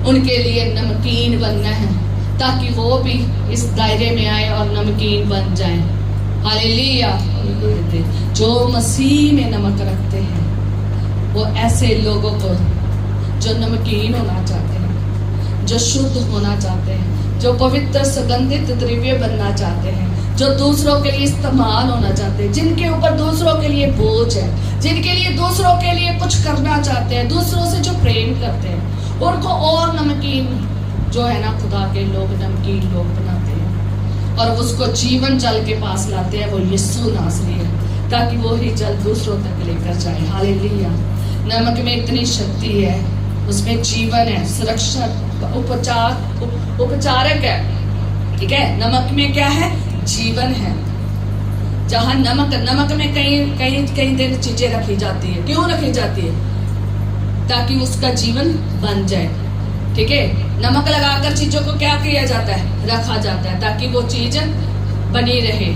उनके लिए नमकीन बनना है, ताकि वो भी इस दायरे में आए और नमकीन बन जाएं। हालेलुया। जो मसीह में नमक रखते हैं वो ऐसे लोगों को जो नमकीन होना चाहते हैं, जो शुद्ध होना चाहते हैं, जो पवित्र सुगंधित द्रव्य बनना चाहते हैं, जो दूसरों के लिए इस्तेमाल होना चाहते हैं, जिनके ऊपर दूसरों के लिए बोझ है, जिनके लिए दूसरों के लिए कुछ करना चाहते हैं, दूसरों से जो प्रेम करते हैं, उनको और नमकीन जो है ना, खुदा के लोग नमकीन लोग बनाते हैं और उसको जीवन जल के पास लाते हैं। वो यीशु नासरी है, ताकि वो ही जल दूसरों तक लेकर जाए। हालेलुया। नमक में इतनी शक्ति है, उसमें जीवन है, सुरक्षा, उपचारक है, ठीक है। नमक में क्या है, जीवन है। जहां नमक में कई दिन चीजें रखी जाती है, क्यों रखी जाती है, ताकि उसका जीवन बन जाए, ठीक है। नमक लगाकर चीजों को क्या किया जाता है, रखा जाता है, ताकि वो चीज बनी रहे।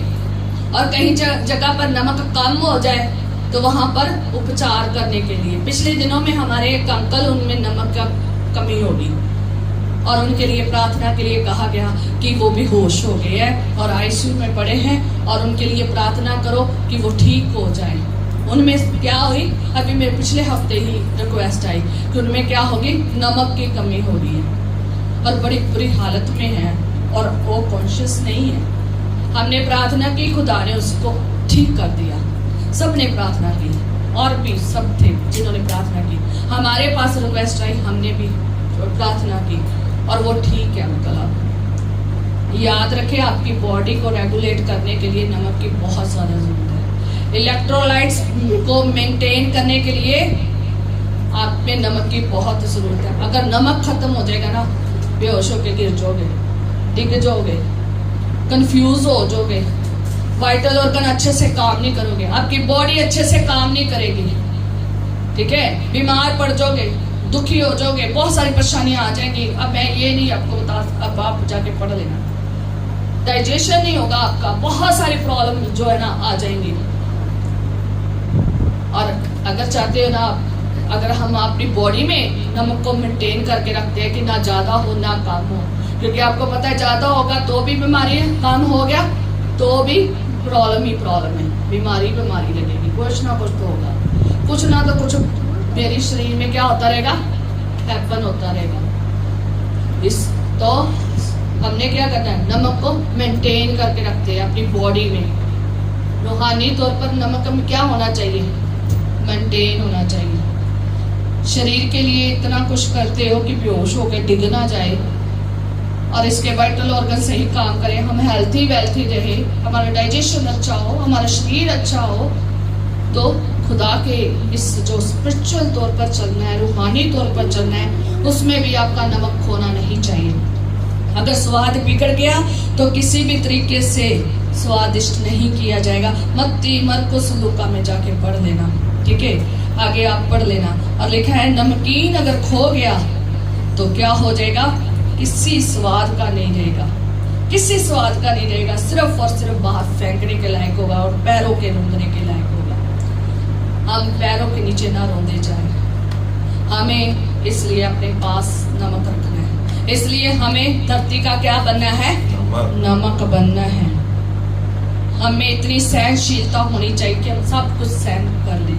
और कहीं जगह पर नमक कम हो जाए तो वहां पर उपचार करने के लिए, पिछले दिनों में हमारे एक अंकल, उनमें नमक का कमी होगी और उनके लिए प्रार्थना के लिए कहा गया कि वो बेहोश हो गए हैं और आईसीयू में पड़े हैं, और उनके लिए प्रार्थना करो कि वो ठीक हो जाए। उनमें क्या हुई, अभी मेरे पिछले हफ्ते ही रिक्वेस्ट आई कि उनमें क्या होगी, नमक की कमी हो रही है और बड़ी बुरी हालत में है और वो कॉन्शियस नहीं है। हमने प्रार्थना की, खुदा ने उसको ठीक कर दिया। सबने प्रार्थना की और भी सब थे जिन्होंने प्रार्थना की। हमारे पास रिक्वेस्ट आई, हमने भी प्रार्थना की और वो ठीक है अंकल। आप याद रखें, आपकी बॉडी को रेगुलेट करने के लिए नमक की बहुत ज्यादा जरूरत है। इलेक्ट्रोलाइट्स को मेंटेन करने के लिए आप में नमक की बहुत जरूरत है। अगर नमक खत्म हो जाएगा ना, बेहोश होकर गिर जाओगे, डिग जाओगे, कंफ्यूज हो जाओगे, वाइटल ऑर्गन अच्छे से काम नहीं करोगे, आपकी बॉडी अच्छे से काम नहीं करेगी, ठीक है। बीमार पड़ जाओगे, दुखी हो जाओगे, बहुत सारी परेशानियां आ जाएंगी। अब मैं ये नहीं आपको बता, अब आप जाके पढ़ लेना। डाइजेशन नहीं होगा आपका, बहुत सारी प्रॉब्लम जो है ना आ जाएंगी। और अगर चाहते हो ना, अगर हम अपनी बॉडी में नमक को मेंटेन करके रखते हैं कि ना ज्यादा हो ना कम हो, क्योंकि आपको पता है ज्यादा होगा तो भी बीमारी है, कम हो गया तो भी प्रॉब्लम ही प्रॉब्लम है, बीमारी लगेगी, कुछ ना कुछ तो होगा, कुछ ना तो कुछ मेरे शरीर में क्या होता रहेगा, हैपन होता रहेगा। इस तो हमने क्या करना है, नमक को मेंटेन करके रखते हैं अपनी बॉडी में। रूहानी तौर पर नमक में क्या होना चाहिए, मेंटेन होना चाहिए। शरीर के लिए इतना कुछ करते हो कि बेहोश होकर डिग ना जाए, और इसके वाइटल ऑर्गन सही काम करें, हम हेल्थी वेल्थी रहे, हमारा डाइजेशन अच्छा हो, हमारा शरीर अच्छा हो, तो खुदा के इस जो स्पिरिचुअल तौर पर चलना है, रूहानी तौर पर चलना है, उसमें भी आपका नमक खोना नहीं चाहिए। अगर स्वाद बिगड़ गया तो किसी भी तरीके से स्वादिष्ट नहीं किया जाएगा। मत्ती मरकुस लूका में जाके पढ़ लेना, ठीक है, आगे आप पढ़ लेना। और लिखा है नमकीन अगर खो गया तो क्या हो जाएगा, किसी स्वाद का नहीं रहेगा, किसी स्वाद का नहीं रहेगा, सिर्फ और सिर्फ बाहर फेंकने के लायक होगा और पैरों के रोंदने के लायक होगा। हम पैरों के नीचे ना रोंदे जाए, हमें इसलिए अपने पास नमक रखना है, इसलिए हमें धरती का क्या बनना है, नमक बनना है। हमें इतनी सहनशीलता होनी चाहिए कि हम सब कुछ सहन कर लें,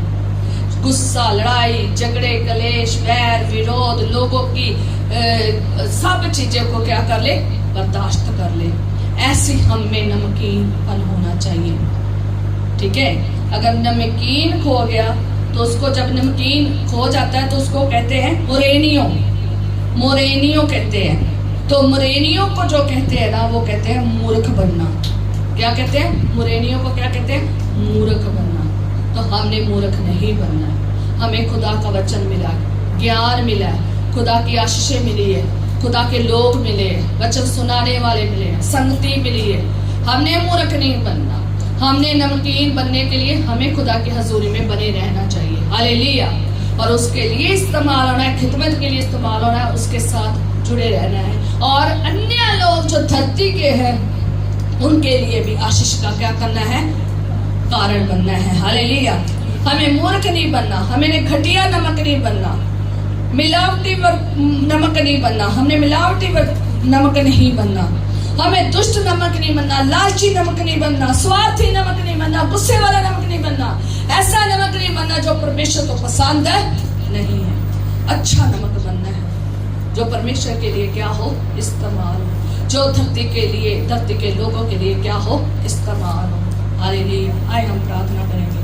गुस्सा, लड़ाई झगड़े, कलेश, वैर विरोध, लोगों की सब चीजों को क्या कर ले, बर्दाश्त कर ले। ऐसी हम में नमकीनपन होना चाहिए, ठीक है। अगर नमकीन खो गया तो उसको, जब नमकीन खो जाता है तो उसको कहते हैं मोरेनियो, मोरेनियो कहते हैं। तो मोरेनियो को जो कहते हैं ना, वो कहते हैं मूर्ख बनना। क्या कहते हैं, मोरेनियो को क्या कहते हैं, मूर्ख बनना। तो हमने मूर्ख नहीं बनना है, हमें खुदा का वचन मिला, ज्ञान मिला है, खुदा की आशीषें मिली है, खुदा के लोग मिले, वचन सुनाने वाले मिले, संगति मिली है। हमने मूर्ख नहीं बनना, हमने नमकीन बनने के लिए हमें खुदा की हजूरी में बने रहना चाहिए। हालेलुया। और उसके लिए इस्तेमाल होना है, खिदमत के लिए इस्तेमाल होना है, उसके साथ जुड़े रहना है। और अन्य लोग जो धरती के हैं उनके लिए भी आशीष का क्या करना है, कारण बनना है। हालेलुया। हमें मूर्ख नहीं बनना, हमें घटिया नमक नहीं बनना, मिलावटी नमक नहीं बनना, हमने मिलावटी नमक नहीं बनना, हमें दुष्ट नमक नहीं बनना, लालची नमक नहीं बनना, स्वार्थी नमक नहीं बनना, गुस्से वाला नमक नहीं बनना, ऐसा नमक नहीं बनना जो परमेश्वर को पसंद नहीं है। अच्छा नमक बनना है जो परमेश्वर के लिए क्या हो, इस्तेमाल हो, जो धरती के लिए, धरती के लोगों के लिए क्या हो, इस्तेमाल हो। हालेलुया। आए हम प्रार्थना करेंगे।